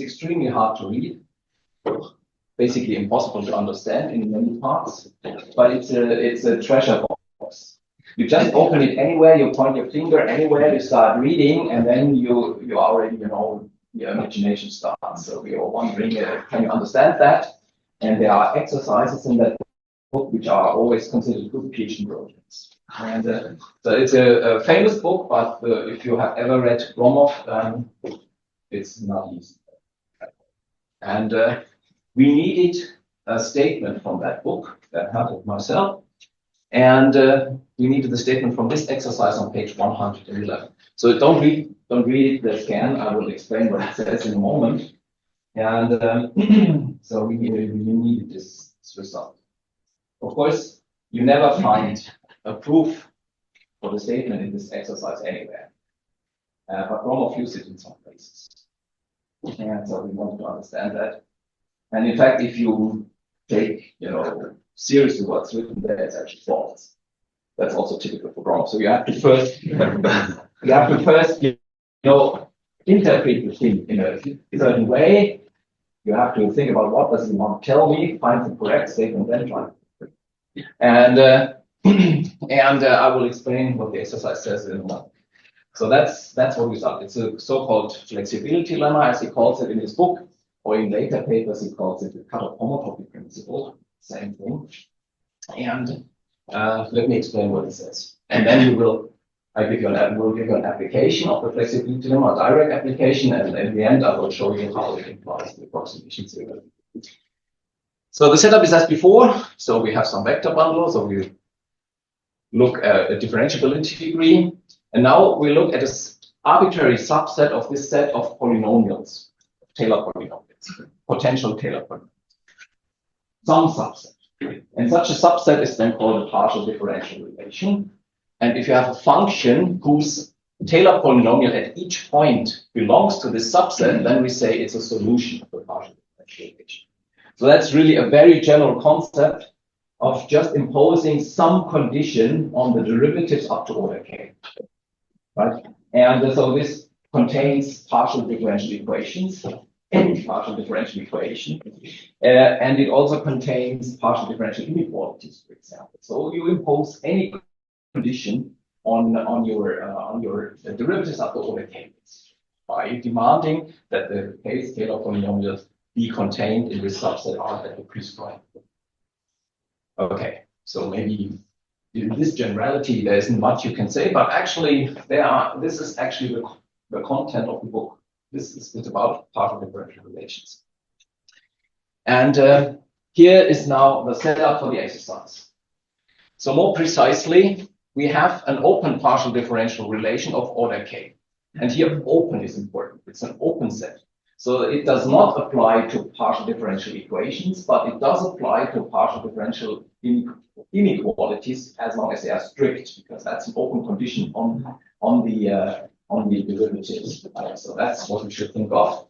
extremely hard to read, basically impossible to understand in many parts, but it's a treasure box. You just open it anywhere, you point your finger anywhere, you start reading, and then you already, your imagination starts. So we are wondering, can you understand that? And there are exercises in that book which are always considered good PhD projects. And so it's a famous book, but if you have ever read Gromov, it's not easy. And we needed a statement from that book that had it myself, and we needed the statement from this exercise on page 111. So don't read the scan. I will explain what it says in a moment. And so we needed this result. Of course, you never find a proof for the statement in this exercise anywhere, but Gromov used it in some places. And so we wanted to understand that. And in fact, if you take, seriously what's written there, it's actually false. That's also typical for Gromov. So you have to first, interpret the thing in a certain way. You have to think about what does he want to tell me, find the correct statement, then try. And I will explain what the exercise says in a moment. So that's what we start. It's a so-called flexibility lemma, as he calls it in his book, or in later papers he calls it the cut-off homotopy principle. Same thing. And let me explain what it says. And then we'll give you an application of the flexibility lemma, a direct application, and in the end I will show you how it implies the approximations. So the setup is as before. So we have some vector bundle. So we look at a differentiability degree. And now we look at an arbitrary subset of this set of polynomials, Taylor polynomials, potential Taylor polynomials. Some subset. And such a subset is then called a partial differential relation. And if you have a function whose Taylor polynomial at each point belongs to this subset, then we say it's a solution of the partial differential relation. So that's really a very general concept of just imposing some condition on the derivatives up to order k. Right? And so this contains partial differential equations, any partial differential equation, and it also contains partial differential inequalities, for example. So you impose any condition on your derivatives up to order k by demanding that the case Taylor polynomials be contained in this subset R that you prescribe. Okay, so maybe in this generality there isn't much you can say, but actually this is actually the content of the book. This is about partial differential relations. And here is now the setup for the exercise. So more precisely, we have an open partial differential relation of order k. And here open is important. It's an open set. So it does not apply to partial differential equations, but it does apply to partial differential inequalities as long as they are strict, because that's an open condition on the derivatives. So that's what we should think of.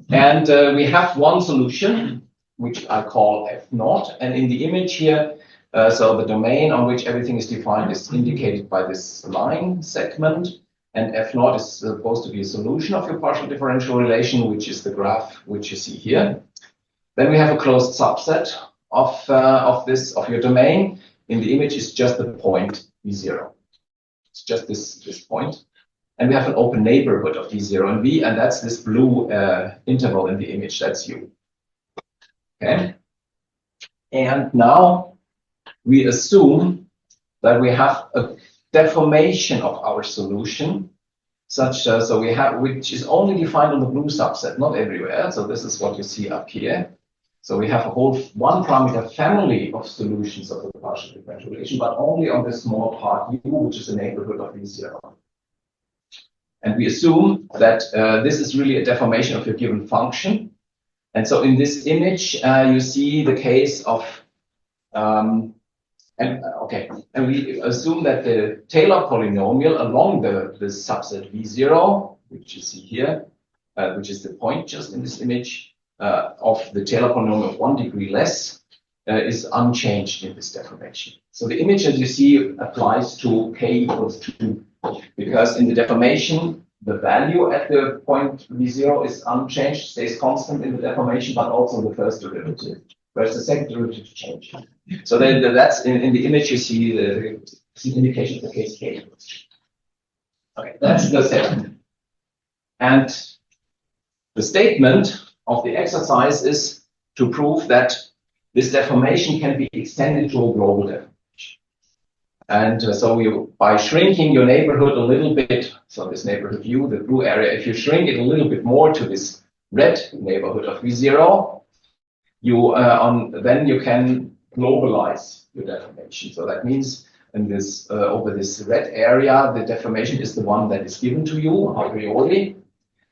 And we have one solution, which I call F0. And in the image here, so the domain on which everything is defined is indicated by this line segment. And F0 is supposed to be a solution of your partial differential relation, which is the graph which you see here. Then we have a closed subset of your domain. In the image is just the point V0. It's just this point. And we have an open neighborhood of V0 and V, and that's this blue interval in the image. That's U. Okay. And now we assume that we have a deformation of our solution, such so we have, which is only defined on the blue subset, not everywhere. So this is what you see up here. So we have a whole one parameter family of solutions of the partial differential relation, but only on this small part U, which is the neighborhood of V0. And we assume that this is really a deformation of your given function. And so in this image, you see the case of, and we assume that the Taylor polynomial along the subset V0, which you see here, which is the point just in this image, of the Taylor polynomial of 1 degree less, is unchanged in this deformation. So the image, as you see, applies to k equals 2, because in the deformation, the value at the point V0 is unchanged, stays constant in the deformation, but also the first derivative, whereas the second derivative changes. So then that's in the image, you see the indication of the case k equals 2. Okay, that's the statement. And the statement of the exercise is to prove that this deformation can be extended to a global deformation. And so you, by shrinking your neighborhood a little bit, so this neighborhood U, the blue area, if you shrink it a little bit more to this red neighborhood of V0, you then you can globalize your deformation. So that means in this over this red area, the deformation is the one that is given to you a priori.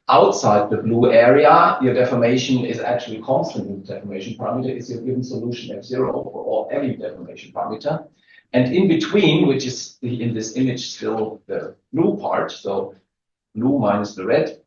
Outside the blue area, your deformation is actually constant. The deformation parameter is your given solution F0 for every deformation parameter. And in between, which is in this image still the blue part, so blue minus the red,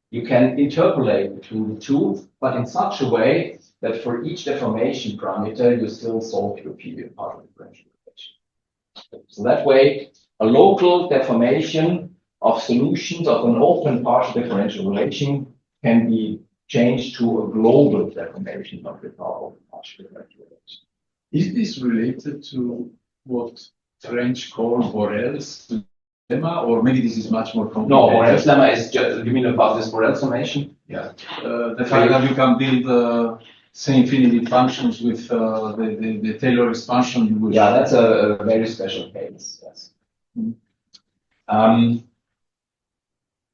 you can interpolate between the two, but in such a way that for each deformation parameter, you still solve your PDE partial differential relation. So that way, a local deformation of solutions of an open partial differential relation can be changed to a global deformation of the open partial differential relation. Is this related to what French call Borel's lemma, or maybe this is much more complicated? No, Borel's lemma is just, you mean about this Borel summation? Yeah. The fact that you can build same infinity functions with the Taylor expansion. Yeah, that's a very special case, yes.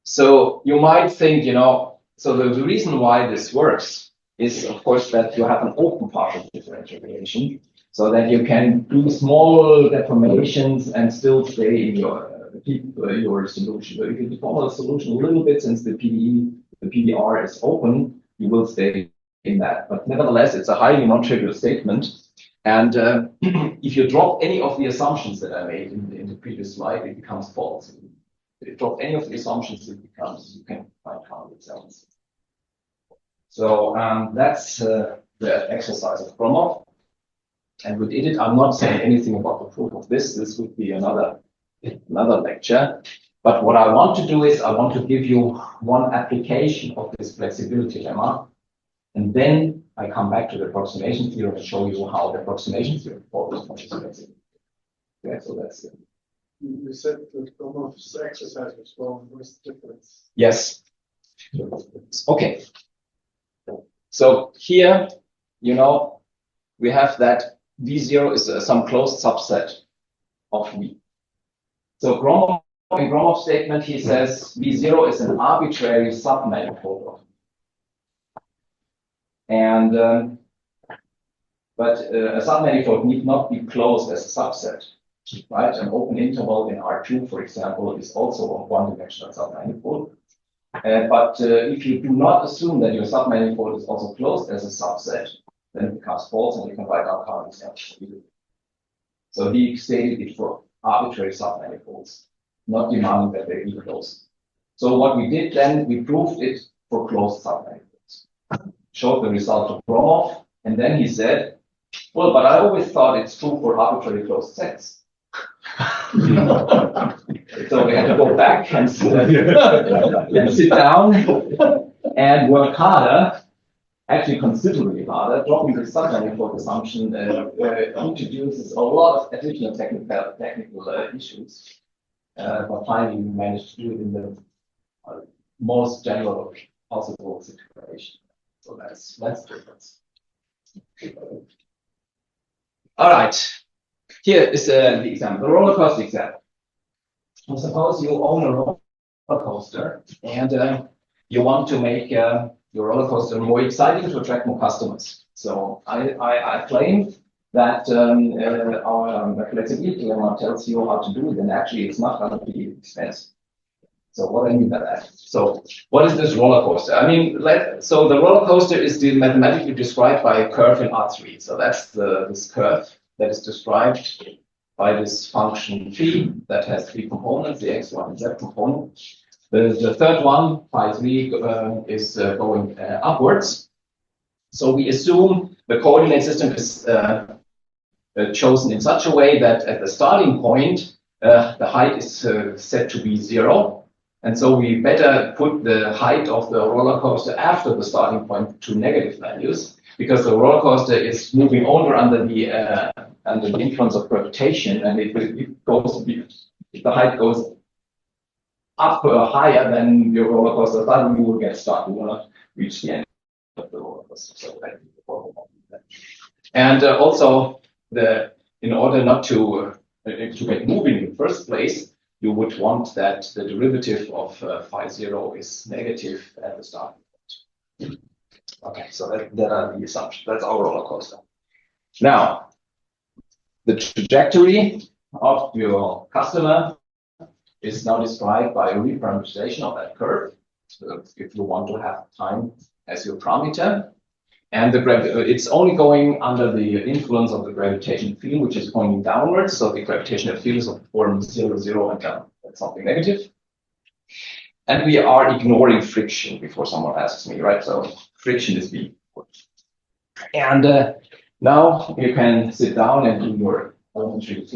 So you might think, so the reason why this works is, of course, that you have an open partial differential relation, so that you can do small deformations and still stay in your solution. So if you deform a solution a little bit, since the PDR is open, you will stay in that. But nevertheless, it's a highly non-trivial statement. And if you drop any of the assumptions that I made in the previous slide, it becomes false. If you drop any of the assumptions, you can find counted cells. So that's the exercise of Gromov. And we did it. I'm not saying anything about the proof of this. This would be another lecture. But what I want to do is I want to give you one application of this flexibility lemma. And then I come back to the approximation theorem and show you how the approximation theorem follows from this flexibility. Yeah, so that's it. You said that Gromov's exercise was wrong. What's the difference? Yes. Okay. So here, we have that V0 is some closed subset of V. So in Gromov's statement, he says V0 is an arbitrary submanifold of V. And but a submanifold need not be closed as a subset, right? An open interval in R2, for example, is also a one-dimensional submanifold. But if you do not assume that your submanifold is also closed as a subset, then it becomes false, and you can write out how it's actually. So he stated it for arbitrary submanifolds, not demanding that they be closed. So what we did then, we proved it for closed submanifolds. Showed the result of Gromov, and then he said, well, but I always thought it's true for arbitrary closed sets. So we had to go back and sit down and work harder, actually considerably harder. Dropping the submanifold assumption introduces a lot of additional technical issues, but finally we managed to do it in the most general possible situation. So that's the difference. All right. Here is the example, the roller coaster example. So suppose you own a roller coaster and you want to make your roller coaster more exciting to attract more customers. So I claim that our flexibility lemma tells you how to do it, and actually it's not going to be expensive. So what I mean by that? So what is this roller coaster? I mean, so the roller coaster is mathematically described by a curve in R3. So that's this curve that is described by this function phi that has three components, the x1 and z component. The third one, phi3, is going upwards. So we assume the coordinate system is chosen in such a way that at the starting point, the height is set to be 0. And so we better put the height of the roller coaster after the starting point to negative values, because the roller coaster is moving over under the influence of gravitation, and if the height goes up higher than your roller coaster starting, you will get stuck. You will not reach the end of the roller coaster. So and also, in order not to get moving in the first place, you would want that the derivative of phi 0 is negative at the starting point. Okay, so that are the assumptions. That's our roller coaster. Now, the trajectory of your customer is now described by a reparameterization of that curve. So if you want to have time as your parameter, and it's only going under the influence of the gravitational field, which is pointing downwards. So the gravitational field is of the form 0, 0, and down. That's something negative. And we are ignoring friction before someone asks me, right? So friction is being put. And now you can sit down and do your elementary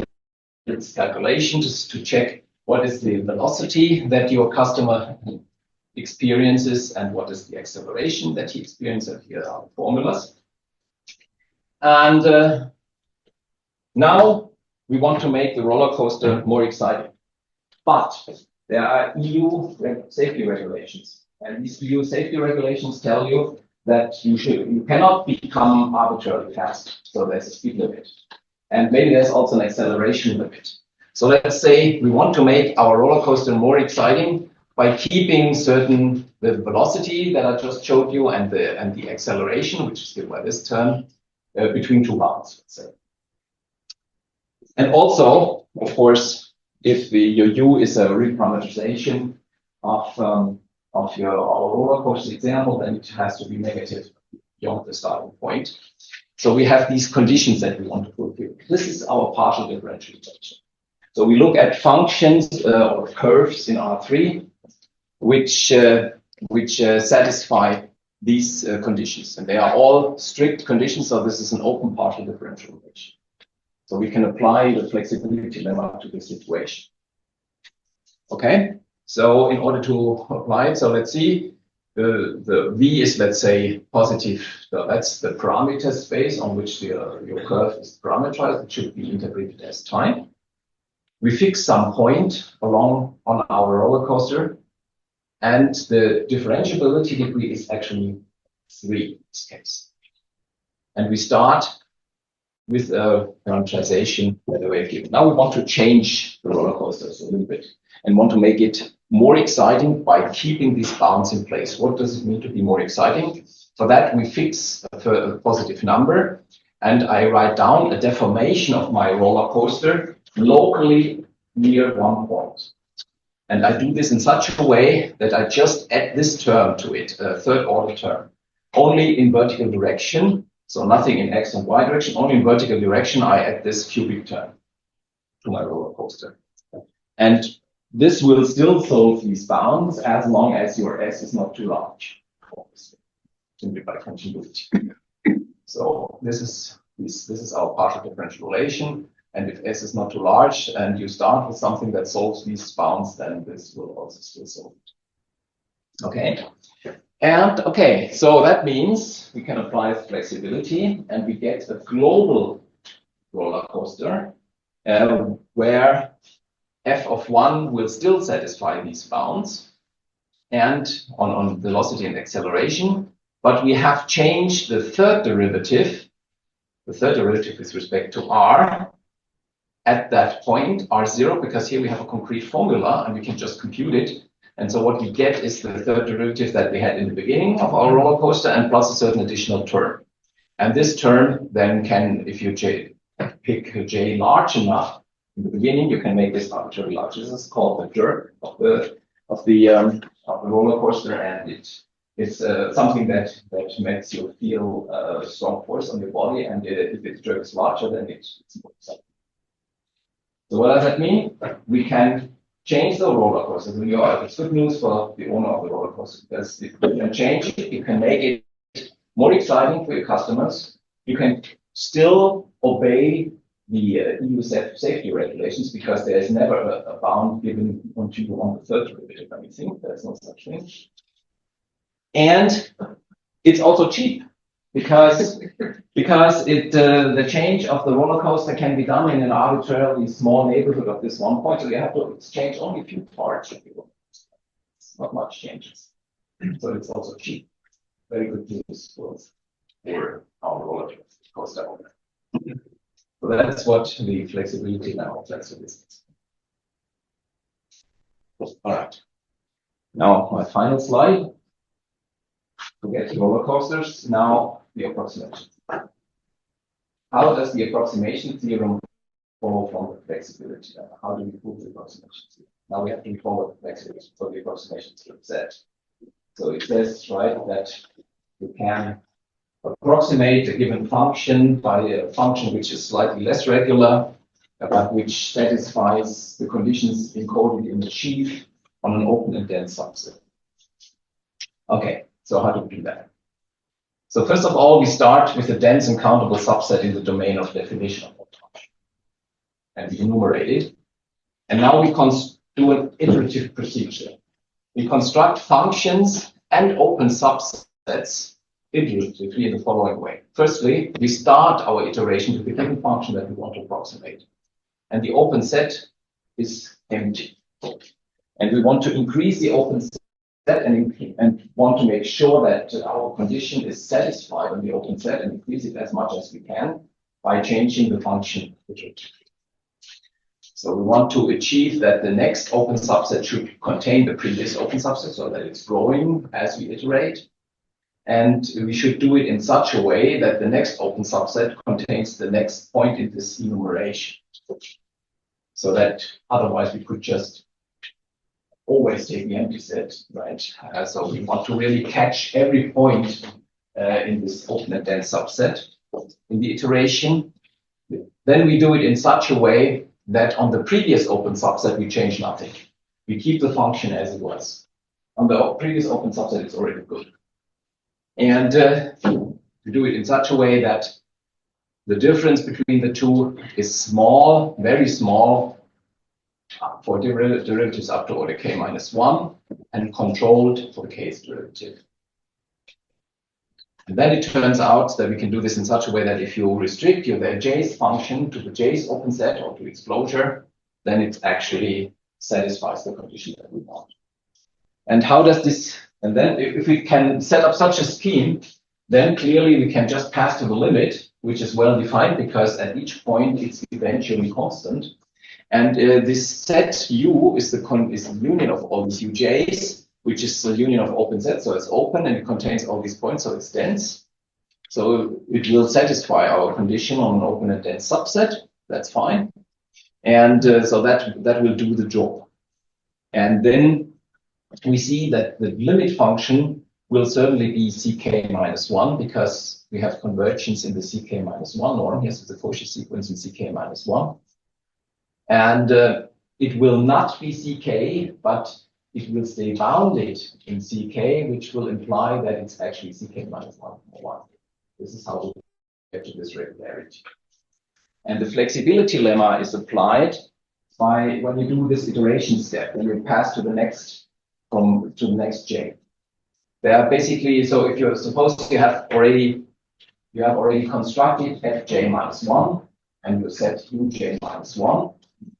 calculation just to check what is the velocity that your customer experiences and what is the acceleration that he experiences. Here are the formulas. And now we want to make the roller coaster more exciting. But there are EU safety regulations. And these EU safety regulations tell you that you cannot become arbitrarily fast. So there's a speed limit. And maybe there's also an acceleration limit. So let's say we want to make our roller coaster more exciting by keeping the velocity that I just showed you and the acceleration, which is given by this term, between two bounds, let's say. And also, of course, if your u is a reparameterization of our roller coaster example, then it has to be negative beyond the starting point. So we have these conditions that we want to fulfill. This is our partial differential equation. So we look at functions or curves in R3, which satisfy these conditions, and they are all strict conditions. So this is an open partial differential equation. So we can apply the flexibility lemma to this situation. Okay. So in order to apply it, so let's see, the v is, let's say, positive. So that's the parameter space on which your curve is parameterized. It should be interpreted as time. We fix some point along on our roller coaster, and the differentiability degree is actually 3 in this case. And we start with a parameterization by the way given. Now we want to change the roller coasters a little bit and want to make it more exciting by keeping these bounds in place. What does it mean to be more exciting? For that, we fix a positive number, and I write down a deformation of my roller coaster locally near 1 point. And I do this in such a way that I just add this term to it, a third order term, only in vertical direction. So nothing in x and y direction, only in vertical direction, I add this cubic term to my roller coaster. And this will still solve these bounds as long as your s is not too large, obviously, simply by continuity. So this is our partial differential relation. And if s is not too large and you start with something that solves these bounds, then this will also still solve it. Okay. And okay, so that means we can apply flexibility and we get a global roller coaster where f of 1 will still satisfy these bounds and on velocity and acceleration, but we have changed the third derivative the third derivative with respect to r at that point, r0, because here we have a concrete formula and we can just compute it. And so what we get is the third derivative that we had in the beginning of our roller coaster and plus a certain additional term. And this term then can, if you pick j large enough in the beginning, you can make this arbitrarily large. This is called the jerk of the roller coaster, and it's something that makes you feel a strong force on your body. And if the jerk is larger, then it's more exciting. So what does that mean? We can change the roller coaster. It's good news for the owner of the roller coaster, because if you can change it, you can make it more exciting for your customers. You can still obey the EU safety regulations, because there is never a bound given onto you on the third derivative. I think there's no such thing. And it's also cheap, because the change of the roller coaster can be done in an arbitrarily small neighborhood of this one point. So you have to exchange only a few parts. It's not much changes. So it's also cheap. Very good news for our roller coaster owner. So that's what the flexibility now is. All right. Now my final slide. Forget roller coasters. Now the approximation. How does the approximation theorem follow from the flexibility? How do we prove the approximation theorem? Now we have to follow the flexibility for the approximation theorem set. So it says, right, that you can approximate a given function by a function which is slightly less regular, but which satisfies the conditions encoded in the sheaf on an open and dense subset. Okay, so how do we do that? So first of all, we start with a dense and countable subset in the domain of definition of that function. And we enumerate it. And now we do an iterative procedure. We construct functions and open subsets iteratively in the following way. Firstly, we start our iteration with the given function that we want to approximate. And the open set is empty. And we want to increase the open set and want to make sure that our condition is satisfied on the open set and increase it as much as we can by changing the function iteratively. So we want to achieve that the next open subset should contain the previous open subset, so that it's growing as we iterate. And we should do it in such a way that the next open subset contains the next point in this enumeration. So that otherwise we could just always take the empty set, right? So we want to really catch every point in this open and dense subset in the iteration. Then we do it in such a way that on the previous open subset, we change nothing. We keep the function as it was. On the previous open subset, it's already good. And we do it in such a way that the difference between the two is small, very small, for derivatives up to order k minus 1, and controlled for the kth derivative. And then it turns out that we can do this in such a way that if you restrict the j's function to the j's open set or to its closure, then it actually satisfies the condition that we want. And how does this, and then if we can set up such a scheme, then clearly we can just pass to the limit, which is well defined because at each point it's eventually constant. And this set U is the union of all these UJs, which is the union of open sets. So it's open and it contains all these points, so it's dense. So it will satisfy our condition on an open and dense subset. That's fine. And so that will do the job. And then we see that the limit function will certainly be ck minus 1 because we have convergence in the ck minus 1 norm. Yes, it's a Cauchy sequence in ck minus 1. And it will not be ck, but it will stay bounded in ck, which will imply that it's actually ck minus 1 or 1. This is how we get to this regularity. And the flexibility lemma is applied by when you do this iteration step, when you pass to the next to the next j. They are basically, so if you're supposed you have already constructed fj minus 1 and you set uj minus 1.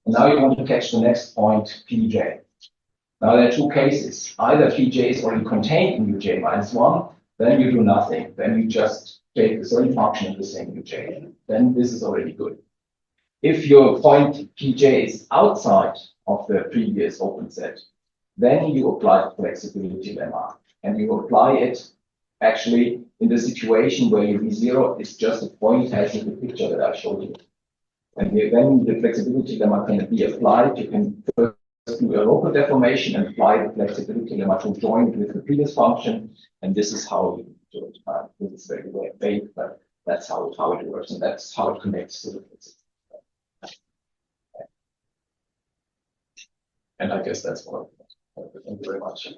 And now you want to catch the next point pj. Now there are two cases. Either pj is already contained in uj minus 1, then you do nothing. Then you just take the same function and the same UJ. Then this is already good. If your point Pj is outside of the previous open set, then you apply the flexibility lemma. And you apply it actually in the situation where your V0 is just a point as in the picture that I showed you. And then the flexibility lemma can be applied. You can first do a local deformation and apply the flexibility lemma to join it with the previous function. And this is how you do it. This is very vague, but that's how it works. And that's how it connects to the flexibility. And I guess that's all. Thank you very much.